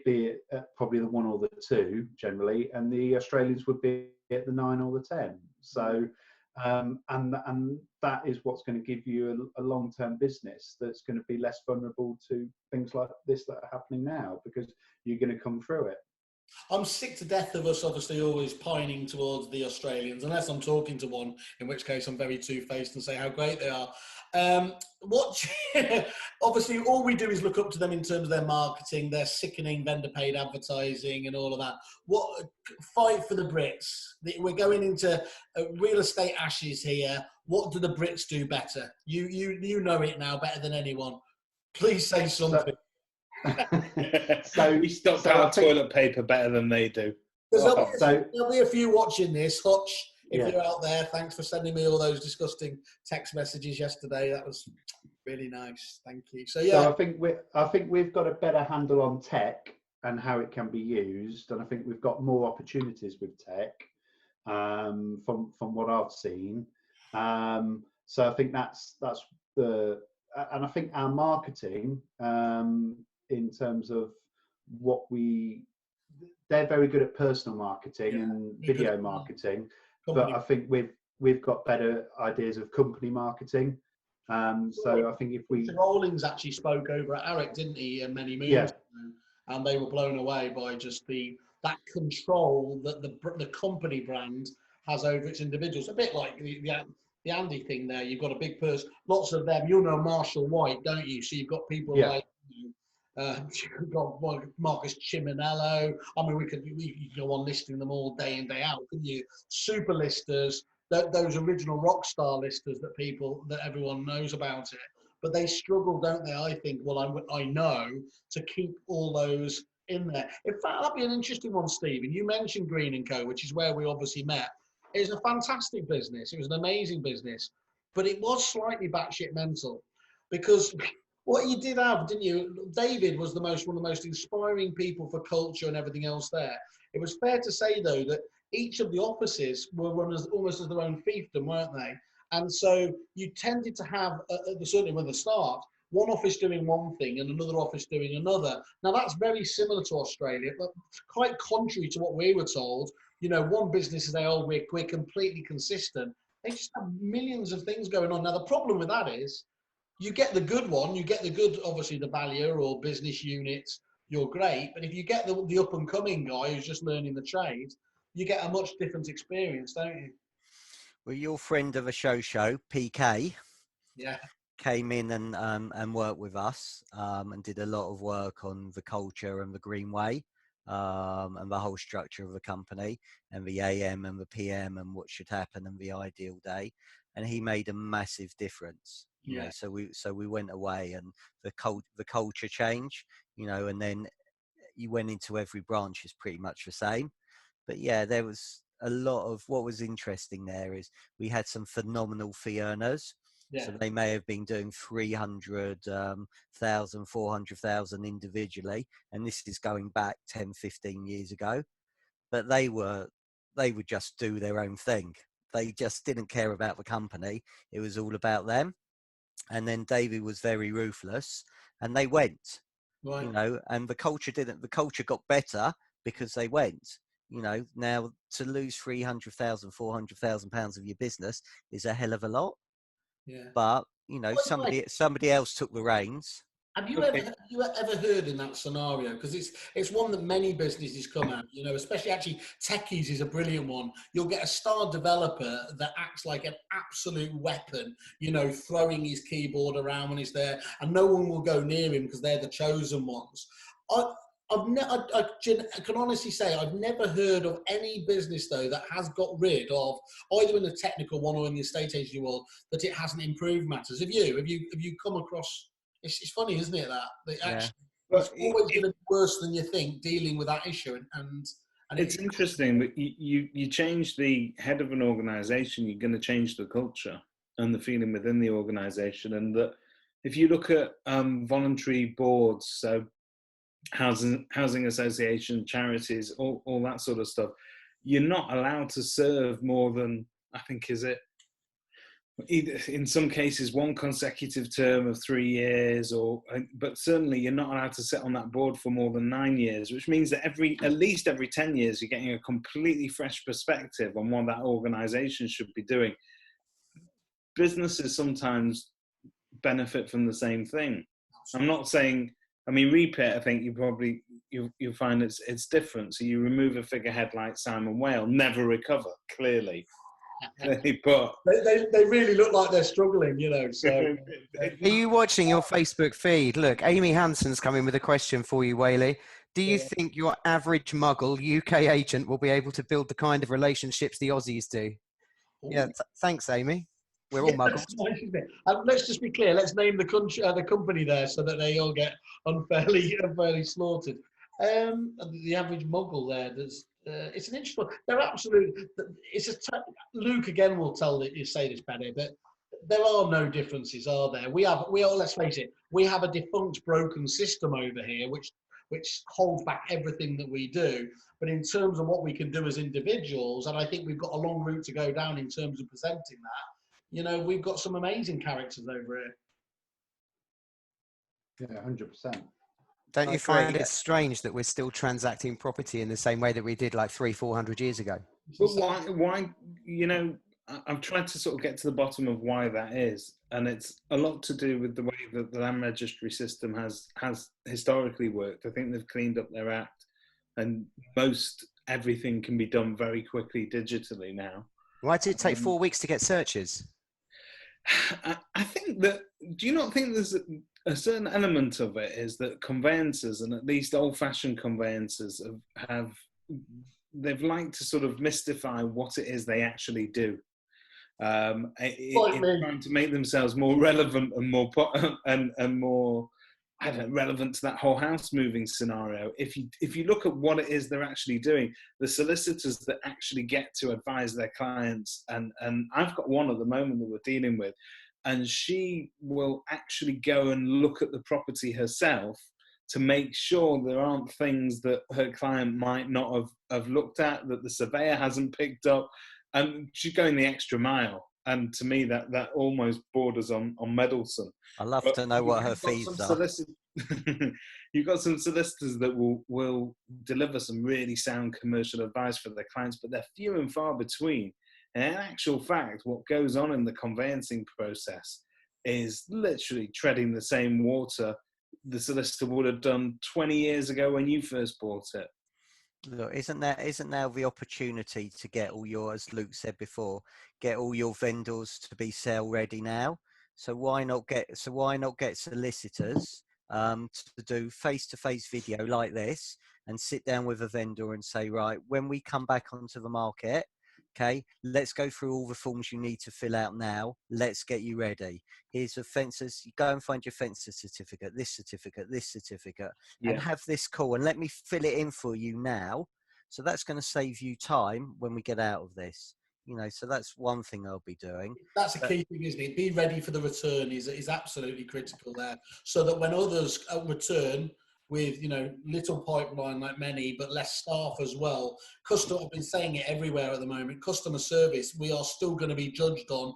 be at probably the 1 or the 2 generally, and the Australians would be at the 9 or the 10. So and that is what's going to give you a long-term business that's going to be less vulnerable to things like this that are happening now, because you're going to come through it. I'm sick to death of us obviously always pining towards the Australians, unless I'm talking to one, in which case I'm very two-faced and say how great they are. Obviously all we do is look up to them in terms of their marketing, their sickening vendor-paid advertising and all of that. Fight for the Brits. We're going into real estate ashes here. What do the Brits do better? You know it now better than anyone. Please say something. We stock our toilet paper better than they do. There'll be a few watching this. Hutch, if you're out there, thanks for sending me all those disgusting text messages yesterday. That was Really nice. Thank you. So So I think we've got a better handle on tech and how it can be used, and I think we've got more opportunities with tech from what I've seen. So I think that's the, and I think our marketing in terms of they're very good at personal marketing and video marketing, but I think we've got better ideas of company marketing. So I think if we, Rollings actually spoke over at Eric, didn't he, many moons ago, and they were blown away by just that control that the company brand has over its individuals. A bit like the Andy thing there. You've got a big person, lots of them. You know Marshall White, don't you? So you've got people like. You've got Marcus Chiminello. I mean, we could go on listing them all day in, day out, couldn't you? Super listers, those original rock star listers that everyone knows about it. But they struggle, don't they? I think. Well, I know, to keep all those in there. In fact, that'd be an interesting one, Stephen. You mentioned Green & Co., which is where we obviously met. It was a fantastic business. It was an amazing business, but it was slightly batshit mental, because what you did have, didn't you? David was one of the most inspiring people for culture and everything else there. It was fair to say, though, that each of the offices were run almost as their own fiefdom, weren't they? And so you tended to have, certainly with the start, one office doing one thing and another office doing another. Now, that's very similar to Australia, but quite contrary to what we were told. You know, one business is we're completely consistent. They just have millions of things going on. Now, the problem with that is, you get the good one, you get the good, obviously, the valuer or business units, you're great. But if you get the up-and-coming guy who's just learning the trade, you get a much different experience, don't you? Well, your friend of a show, PK, came in and worked with us and did a lot of work on the culture and the Green Way and the whole structure of the company and the AM and the PM and what should happen and the ideal day. And he made a massive difference. You know, so we went away, and the culture change, you know, and then you went into every branch is pretty much the same. But yeah, there was a lot of, what was interesting there is we had some phenomenal fee earners. So they may have been doing 300,000, 400,000 individually, and this is going back 10, 15 years ago. But they would just do their own thing. They just didn't care about the company. It was all about them. And then David was very ruthless, and they went, you know, and the culture got better because they went, you know. Now, to lose 300,000, 400,000 pounds of your business is a hell of a lot. Yeah. But, you know, somebody else took the reins. Have you ever heard in that scenario? Because it's one that many businesses come at, you know, especially actually techies is a brilliant one. You'll get a star developer that acts like an absolute weapon, you know, throwing his keyboard around when he's there, and no one will go near him because they're the chosen ones. I can honestly say I've never heard of any business, though, that has got rid of, either in the technical one or in the estate agency world, that it hasn't improved matters. Have you come across? It's funny, isn't it, that actually it's always going to be worse than you think dealing with that issue, and it's interesting. But you change the head of an organisation, you're going to change the culture and the feeling within the organisation, and that if you look at voluntary boards, so housing association, charities, all that sort of stuff, you're not allowed to serve more than, I think, is it, either in some cases one consecutive term of 3 years, but certainly you're not allowed to sit on that board for more than 9 years, which means that at least every 10 years you're getting a completely fresh perspective on what that organisation should be doing. Businesses sometimes benefit from the same thing. I'm not saying, I mean, repeat, I think you'll find it's different. So you remove a figurehead like Simon Whale, never recover, clearly. But they really look like they're struggling, you know. So, are you watching your Facebook feed? Look, Amy Hanson's coming with a question for you, Whaley. Do you think your average Muggle UK agent will be able to build the kind of relationships the Aussies do? Ooh. Yeah, thanks, Amy. We're all Muggles. Let's just be clear. Let's name the company there so that they all get unfairly slaughtered. The average Muggle there, it's an interesting one. They're absolute. Luke again will say this better, but there are no differences, are there? We are, let's face it, we have a defunct, broken system over here, which holds back everything that we do. But in terms of what we can do as individuals, and I think we've got a long route to go down in terms of presenting that, we've got some amazing characters over here. Yeah, 100%. Don't you find it strange that we're still transacting property in the same way that we did like 300-400 years ago? But why, I've tried to sort of get to the bottom of why that is. And it's a lot to do with the way that the land registry system has historically worked. I think they've cleaned up their act, and most everything can be done very quickly digitally now. Why did it take 4 weeks to get searches? I think that, do you not think there's a certain element of it is that conveyancers, and at least old-fashioned conveyancers, they've liked to sort of mystify what it is they actually do, in trying to make themselves more relevant and more and more, I don't know, relevant to that whole house moving scenario. If you look at what it is they're actually doing, the solicitors that actually get to advise their clients, and I've got one at the moment that we're dealing with, and she will actually go and look at the property herself to make sure there aren't things that her client might not have looked at, that the surveyor hasn't picked up, and she's going the extra mile. And to me, that almost borders on meddlesome. I love to know what her fees are. You've got some solicitors that will deliver some really sound commercial advice for their clients, but they're few and far between. And in actual fact, what goes on in the conveyancing process is literally treading the same water the solicitor would have done 20 years ago when you first bought it. Look, isn't now the opportunity to get all your, as Luke said before, get all your vendors to be sale ready now? So why not get solicitors to do face-to-face video like this, and sit down with a vendor and say, right, when we come back onto the market, okay, let's go through all the forms you need to fill out now. Let's get you ready. Here's the fences. You go and find your fencer certificate, this certificate, and have this call, and let me fill it in for you now. So that's going to save you time when we get out of this. So that's one thing I'll be doing. That's a key thing, isn't it? Be ready for the return is absolutely critical there, so that when others return with little pipeline like many, but less staff as well. I've been saying it everywhere at the moment, customer service, we are still going to be judged on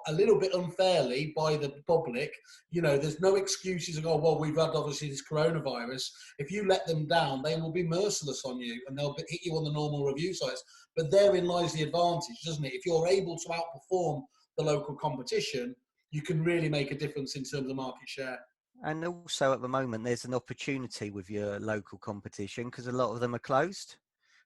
a little bit unfairly by the public. There's no excuses of, well, we've had obviously this coronavirus. If you let them down, they will be merciless on you, and they'll hit you on the normal review sites. But therein lies the advantage, doesn't it? If you're able to outperform the local competition, you can really make a difference in terms of market share. And also at the moment, there's an opportunity with your local competition because a lot of them are closed.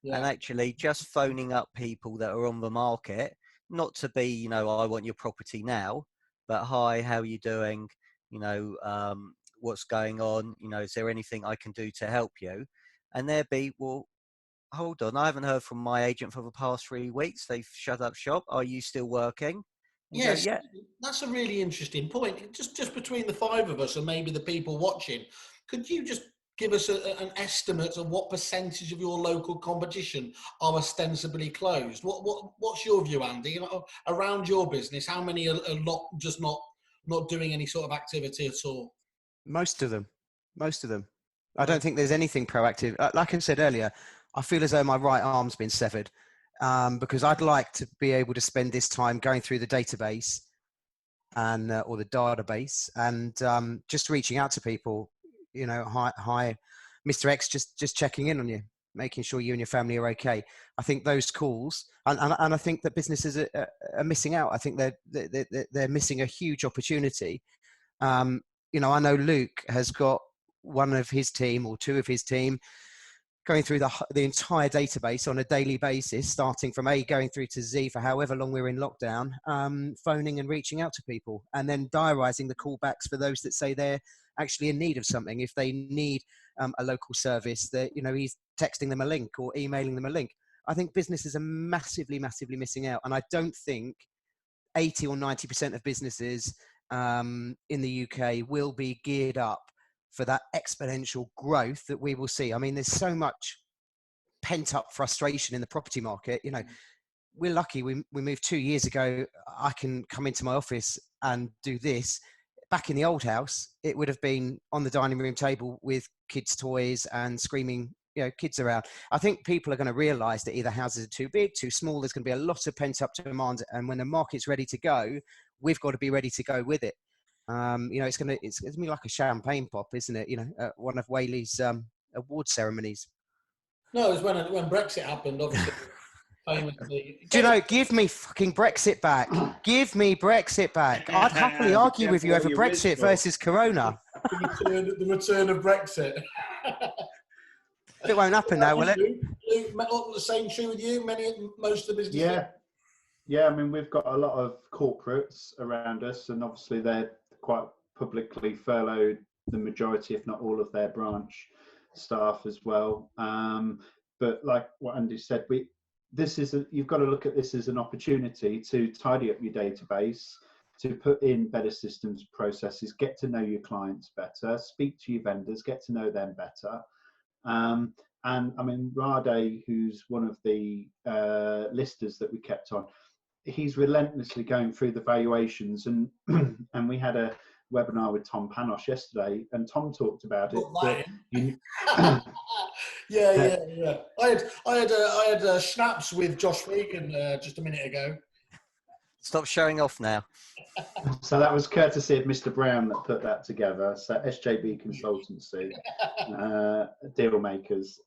Yeah. And actually just phoning up people that are on the market, not to be, I want your property now, but hi, how are you doing? What's going on? Is there anything I can do to help you? And there'd be, well, hold on, I haven't heard from my agent for the past 3 weeks. They've shut up shop. Are you still working? Yes, yeah. That's a really interesting point. Just between the five of us and maybe the people watching, could you just give us an estimate of what percentage of your local competition are ostensibly closed? What's your view, Andy? Around your business, how many are just not doing any sort of activity at all? Most of them. I don't think there's anything proactive. Like I said earlier, I feel as though my right arm's been severed. Because I'd like to be able to spend this time going through the database and or the database and just reaching out to people. Hi, Mr. X, just checking in on you, making sure you and your family are okay. I think those calls, and I think that businesses are missing out. I think they're missing a huge opportunity. I know Luke has got one of his team or two of his team going through the entire database on a daily basis, starting from A going through to Z for however long we're in lockdown, phoning and reaching out to people, and then diarising the callbacks for those that say they're actually in need of something. If they need a local service, that he's texting them a link or emailing them a link. I think businesses are massively missing out, and I don't think 80 or 90% of businesses in the UK will be geared up for that exponential growth that we will see. I mean, there's so much pent up frustration in the property market. we're lucky. We moved 2 years ago. I can come into my office and do this. Back in the old house, it would have been on the dining room table with kids' toys and screaming, kids around. I think people are going to realise that either houses are too big, too small. There's going to be a lot of pent-up demand, and when the market's ready to go, we've got to be ready to go with it. It's going to be like a champagne pop, isn't it? One of Whaley's award ceremonies. No, it was when Brexit happened, obviously. Famously. Do you know, give me fucking Brexit back. Give me Brexit back. I'd happily argue with you over Brexit versus Corona. The return of Brexit. It won't happen now, will it? Luke, the same true with you? Most of the businesses? Yeah. I mean, we've got a lot of corporates around us, and obviously they're quite publicly furloughed the majority, if not all, of their branch staff as well. But like what Andy said, you've got to look at this as an opportunity to tidy up your database, to put in better systems, processes, get to know your clients better, speak to your vendors, get to know them better. And I mean, Rade, who's one of the listers that we kept on, he's relentlessly going through the valuations, and and we had a webinar with Tom Panos yesterday, and Tom talked about it. Yeah. I had schnapps with Josh Regan just a minute ago. Stop showing off now. So that was courtesy of Mr. Brown that put that together. So SJB Consultancy, deal makers.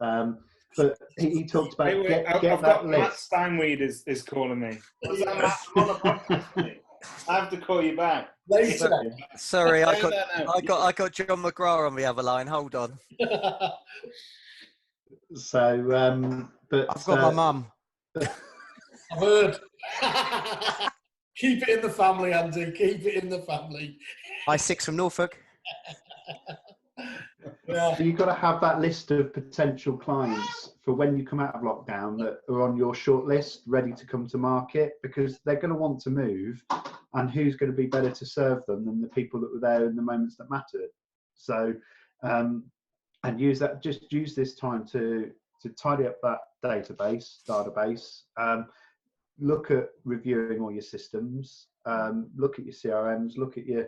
But he talked about get that list. Matt Steinweed is calling me. I have to call you back. Sorry, I got John McGrath on the other line. Hold on. So, but I've got my mum. I've heard. Keep it in the family, Andy. Keep it in the family. I6 from Norfolk. Yeah. So you've got to have that list of potential clients for when you come out of lockdown that are on your short list, ready to come to market, because they're going to want to move, and who's going to be better to serve them than the people that were there in the moments that mattered. So, and use this time to tidy up that database. Look at reviewing all your systems, look at your CRMs, look at your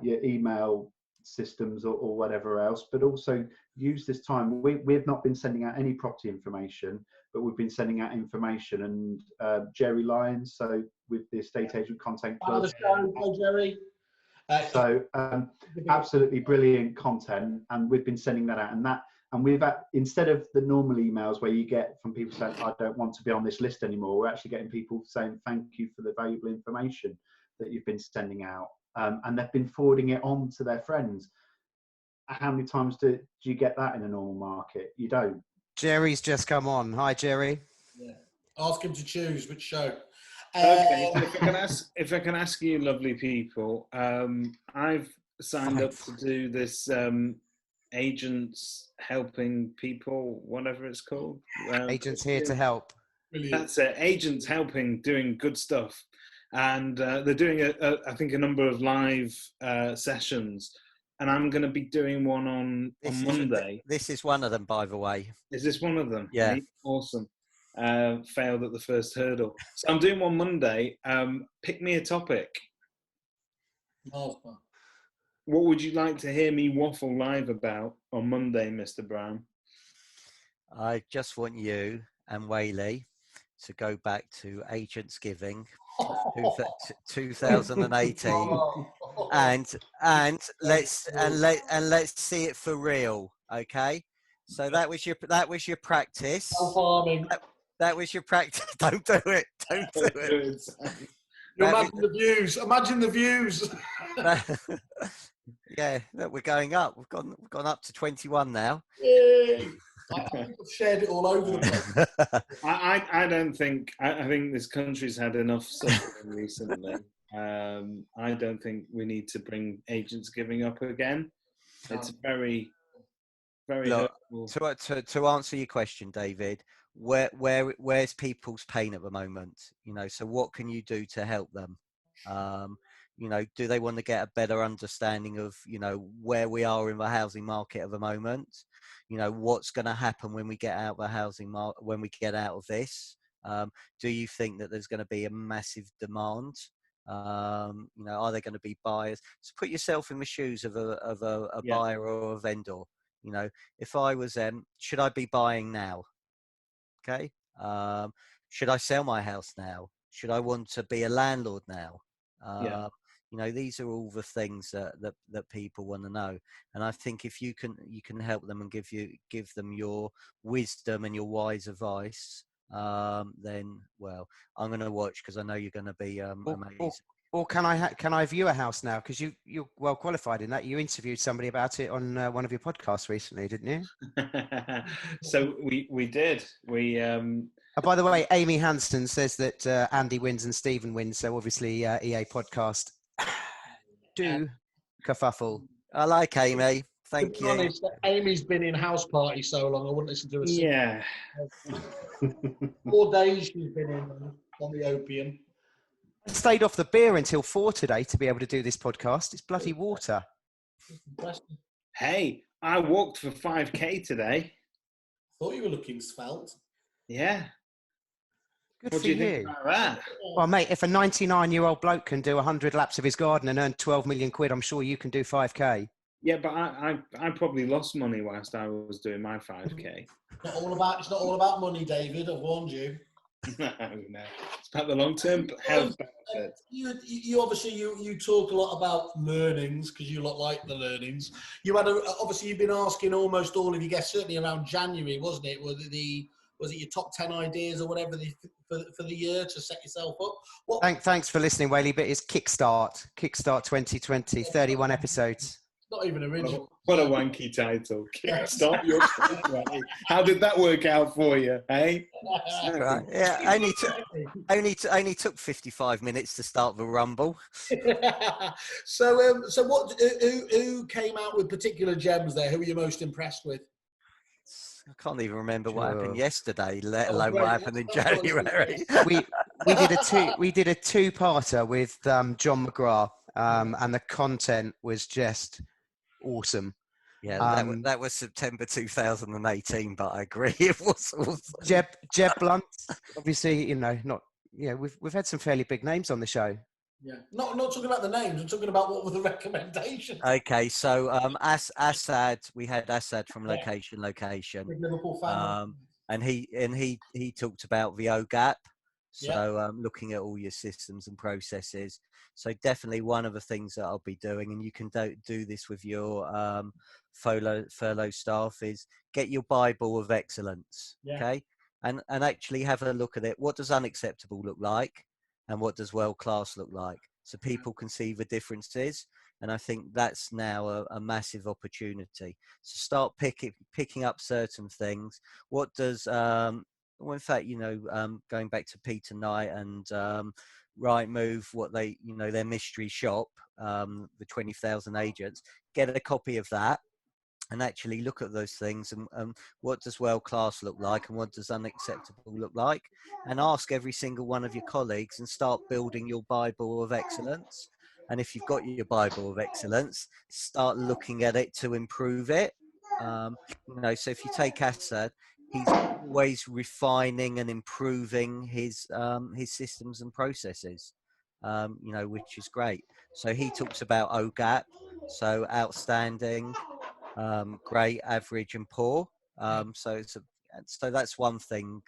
email systems or whatever else, but also use this time. We've not been sending out any property information, but we've been sending out information, and Jerry Lyons, so with the Estate Agent Content Club. Hi, Jerry. So absolutely brilliant content, and we've been sending that out, and we've instead of the normal emails where you get from people saying, I don't want to be on this list anymore, we're actually getting people saying thank you for the valuable information that you've been sending out, and they've been forwarding it on to their friends. How many times do you get that in a normal market? You don't. Jerry's just come on. Hi, Jerry. Yeah. Ask him to choose which show. Okay, so if I can ask you, lovely people, I've signed up to do this agents helping people, whatever it's called. Agents here to help. Brilliant. That's it. Agents helping, doing good stuff, and they're doing I think a number of live sessions, and I'm going to be doing one on Monday. This is one of them, by the way. Is this one of them? Yeah. Right? Awesome. Failed at the first hurdle. So I'm doing one Monday. Pick me a topic. Awesome. What would you like to hear me waffle live about on Monday, Mr. Brown? I just want you and Whaley to go back to Agents Giving 2018 and let's see it for real. Okay, so that was your practice. That was your practice. Don't do it. Don't do it. Imagine the views. Yeah, look, we're going up. We've gone up to 21 now. Yay. I think I've shared it all over the place. I think this country's had enough suffering recently. I don't think we need to bring Agents Giving up again. It's very, very hurtful. To answer your question, David, where's people's pain at the moment? So what can you do to help them? Do they want to get a better understanding of, where we are in the housing market at the moment? What's going to happen when we get out of the housing market, when we get out of this? Do you think that there's going to be a massive demand? Are there going to be buyers? So put yourself in the shoes of a buyer or a vendor. If I was them, should I be buying now? Okay. Should I sell my house now? Should I want to be a landlord now? These are all the things that people want to know. And I think if you can help them and give them your wisdom and your wise advice, then I'm going to watch, because I know you're going to be amazing. Or can I view a house now? Because you're well qualified in that. You interviewed somebody about it on one of your podcasts recently, didn't you? So we did. By the way, Amy Hanston says that Andy wins and Stephen wins. So obviously, EA podcast. Do kerfuffle. I like Amy. Thank you. Honest, Amy's been in house party so long, I wouldn't listen to her. Yeah. 4 days she's been in on the opium. I stayed off the beer until 4 today to be able to do this podcast. It's bloody water. Hey, I walked for 5K today. Thought you were looking svelte. Yeah. Good what for do you you. think about that? Well, mate, if a 99-year-old bloke can do 100 laps of his garden and earn 12 million quid, I'm sure you can do 5K. Yeah, but I probably lost money whilst I was doing my 5K. It's not all about money, David. I've warned you. No. It's about the long-term health benefits. You obviously you talk a lot about learnings, because you lot like the learnings. Obviously you've been asking almost all of your guests, certainly around January, wasn't it? Was it your top 10 ideas or whatever for the year to set yourself up? Thanks for listening, Whaley. But it's Kickstart 2020, 31 episodes. Not even original. What a wanky title. Kickstart your way. How did that work out for you, eh? Right. Yeah, only took 55 minutes to start the rumble. So who came out with particular gems there? Who were you most impressed with? I can't even remember what happened yesterday, let alone what happened in January. we did a two-parter with John McGrath, and the content was just awesome. Yeah, that was September 2018, but I agree it was awesome. Jeb Blunt, obviously, we've had some fairly big names on the show. Yeah, not talking about the names. I'm talking about what were the recommendations. Okay, so Assad, we had Assad from Location, Big Liverpool fan. and he talked about the OGAP. So looking at all your systems and processes. So definitely one of the things that I'll be doing, and you can do this with your furlough staff, is get your Bible of excellence. Yeah. Okay, and actually have a look at it. What does unacceptable look like, and what does world class look like? So people can see the differences. And I think that's now a massive opportunity. So start picking up certain things. What does well, in fact, going back to Peter Knight and Rightmove, what they, their mystery shop, the 20,000 agents, get a copy of that and actually look at those things and what does world class look like and what does unacceptable look like, and ask every single one of your colleagues and start building your Bible of excellence. And if you've got your Bible of excellence, start looking at it to improve it. So if you take Assad, he's always refining and improving his systems and processes, which is great. So he talks about OGAP, so outstanding, great, average, and poor. So that's one thing.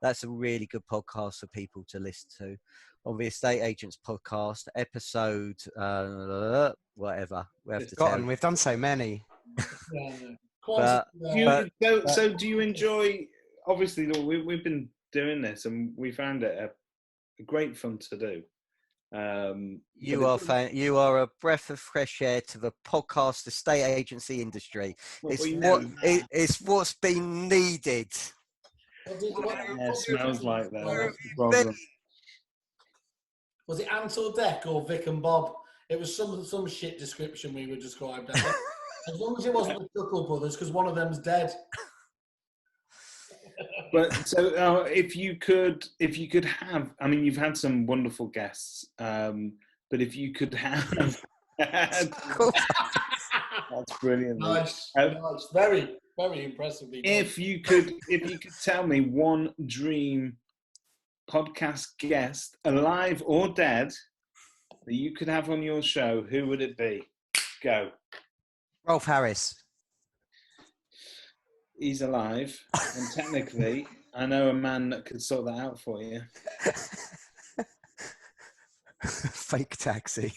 That's a really good podcast for people to listen to. On the Estate Agents podcast, episode whatever. We've done so many. So do you enjoy? Obviously, we've been doing this, and we found it a great fun to do. You are a breath of fresh air to the podcast estate agency industry. It's what's been needed. It smells like that. That's the problem. Was it Ansel Deck or Vic and Bob? It was some shit description we were described as. As long as it wasn't the Chuckle Brothers, because one of them's dead. But so if you could have, I mean, you've had some wonderful guests, but if you could have, that's brilliant. Nice, very, very impressive. If you could tell me one dream podcast guest, alive or dead, that you could have on your show, who would it be? Go. Rolf Harris. He's alive, and technically, I know a man that could sort that out for you. Fake taxi.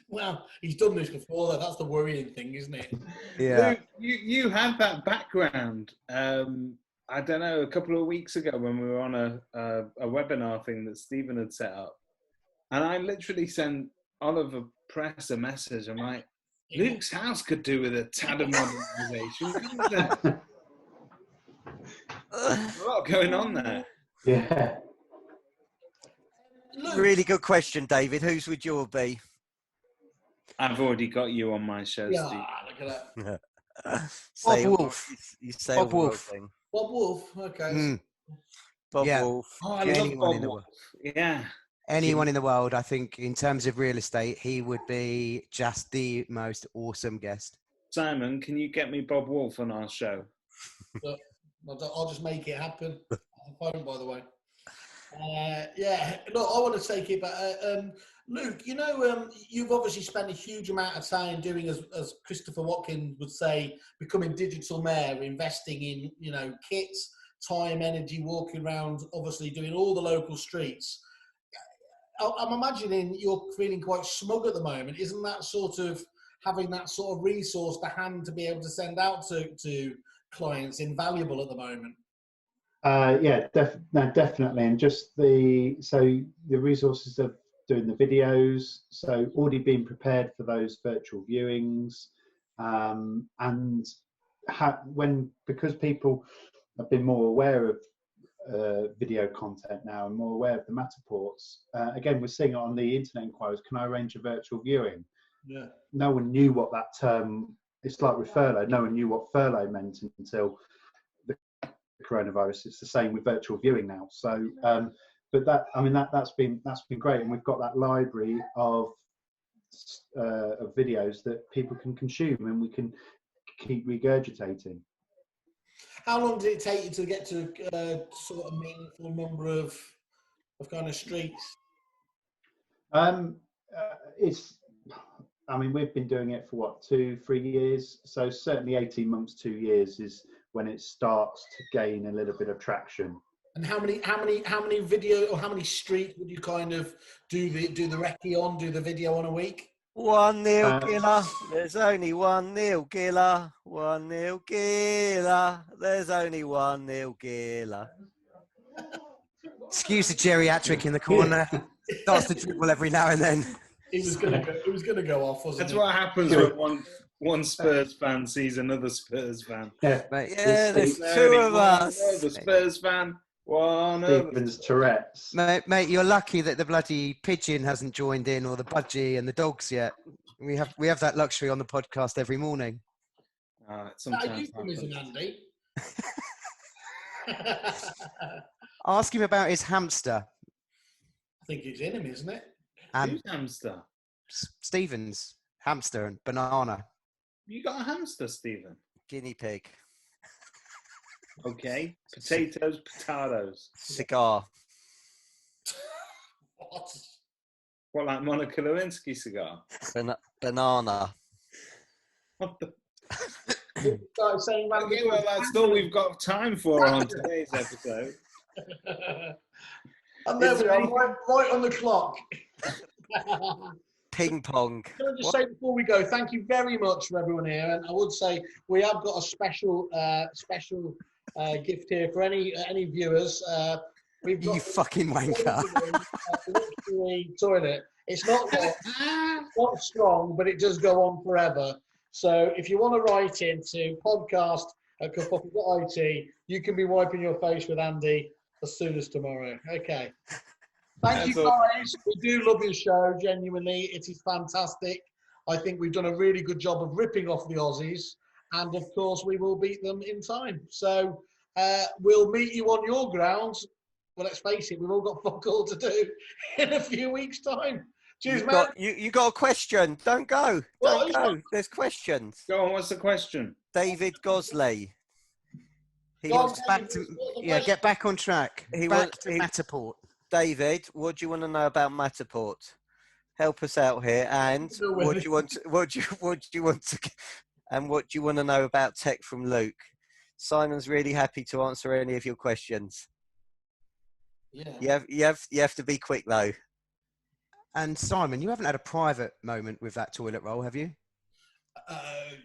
Well, he's done this before. Though. That's the worrying thing, isn't it? Yeah. Luke, you have that background. I don't know, a couple of weeks ago when we were on a webinar thing that Stephen had set up, and I literally sent Oliver Press a message. I'm like, Luke's house could do with a tad of modernisation, couldn't there? There's a lot going on there. Yeah. Really good question, David. Whose would yours be? I've already got you on my show, Yeah, Steve. look at that. Bob Wolf. You say Bob all the Wolf. thing. Bob Wolf. Okay. Mm. Bob Yeah. Wolf. Oh, I love Anyone Bob in the Wolf. Yeah. Anyone in the world, I think, in terms of real estate, he would be just the most awesome guest. Simon, can you get me Bob Wolf on our show? I'll just make it happen. On the phone, by the way. Yeah, look, I want to take it, but Luke, you know, you've obviously spent a huge amount of time doing, as Christopher Watkins would say, becoming digital mayor, investing in, you know, kits, time, energy, walking around, obviously doing all the local streets. I'm imagining you're feeling quite smug at the moment. Isn't that sort of having that sort of resource to hand to be able to send out to clients invaluable at the moment? Yeah, definitely. And just the resources of doing the videos, so already being prepared for those virtual viewings, and because people have been more aware of video content now and more aware of the Matterports. Again, we're seeing it on the internet inquiries. Can I arrange a virtual viewing? Yeah. No one knew what that term. It's like with furlough. No one knew what furlough meant until the coronavirus. It's the same with virtual viewing now. So, but that's been great, and we've got that library of videos that people can consume, and we can keep regurgitating. How long did it take you to get to sort of meaningful number of kind of streets? We've been doing it for what, 2-3 years. So certainly 18 months, 2 years is when it starts to gain a little bit of traction. And how many video or how many streets would you kind of do the recce on, do the video on a week? 1-0 Giller. There's only 1-0 Giller. 1-0 Giller. There's only 1-0 Giller. Excuse the geriatric in the corner. Starts to dribble every now and then. It was gonna go off, wasn't it? That's what happens when one Spurs fan sees another Spurs fan. Yeah, Yeah, there's two of us. The Spurs fan. Stephen's Tourette's. Mate, you're lucky that the bloody pigeon hasn't joined in, or the budgie and the dogs yet. We have that luxury on the podcast every morning. Sometimes Andy. Ask him about his hamster. I think it's in him, isn't it? Who's hamster? Stephen's hamster and banana. You got a hamster, Stephen? Guinea pig. Okay. Potatoes. Cigar. What, like Monica Lewinsky cigar? Banana. What the? Saying Okay, well, that's all we've got time for on today's episode. I'm right on the clock. Ping pong. Can I just say before we go, thank you very much for everyone here, and I would say we have got a special gift here for any viewers. We've got you fucking wanker. Toilet. It's not strong, but it does go on forever. So if you want to write into podcast@kerfuffle.it, you can be wiping your face with Andy as soon as tomorrow. Okay. Thank you guys. We do love your show, genuinely. It is fantastic. I think we've done a really good job of ripping off the Aussies. And of course, we will beat them in time. So we'll meet you on your grounds. Well, let's face it, we've all got fuck all to do in a few weeks' time. Cheers, man. You got a question. Don't go. Don't go. There's questions. Go on, what's the question? David Gosley. He Go on, wants Back to, yeah, get back on track. He Back wants- to he- Matterport. David, what do you want to know about Matterport? Help us out here. And No what way. do you want? What do you want to? And what do you want to know about tech from Luke? Simon's really happy to answer any of your questions. Yeah. You have to be quick though. And Simon, you haven't had a private moment with that toilet roll, have you?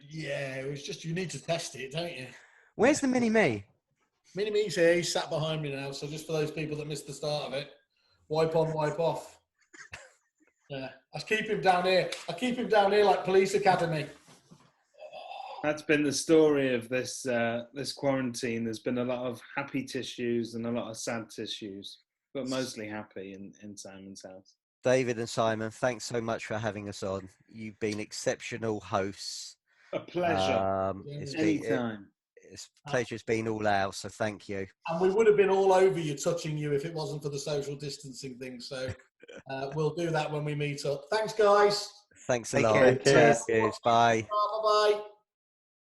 Yeah, it was just, you need to test it, don't you? Where's the mini me? Mini Me's here, he's sat behind me now, so just for those people that missed the start of it, wipe on, wipe off. Yeah, I keep him down here. I keep him down here like police academy. That's been the story of this this quarantine. There's been a lot of happy tissues and a lot of sad tissues, but mostly happy in Simon's house. David and Simon, thanks so much for having us on. You've been exceptional hosts. A pleasure. Anytime. Pleasure's been all ours, so thank you. And we would have been all over you, touching you, if it wasn't for the social distancing thing. So we'll do that when we meet up. Thanks, guys. Thanks a Take lot. care. Cheers. Cheers. Bye. Bye-bye.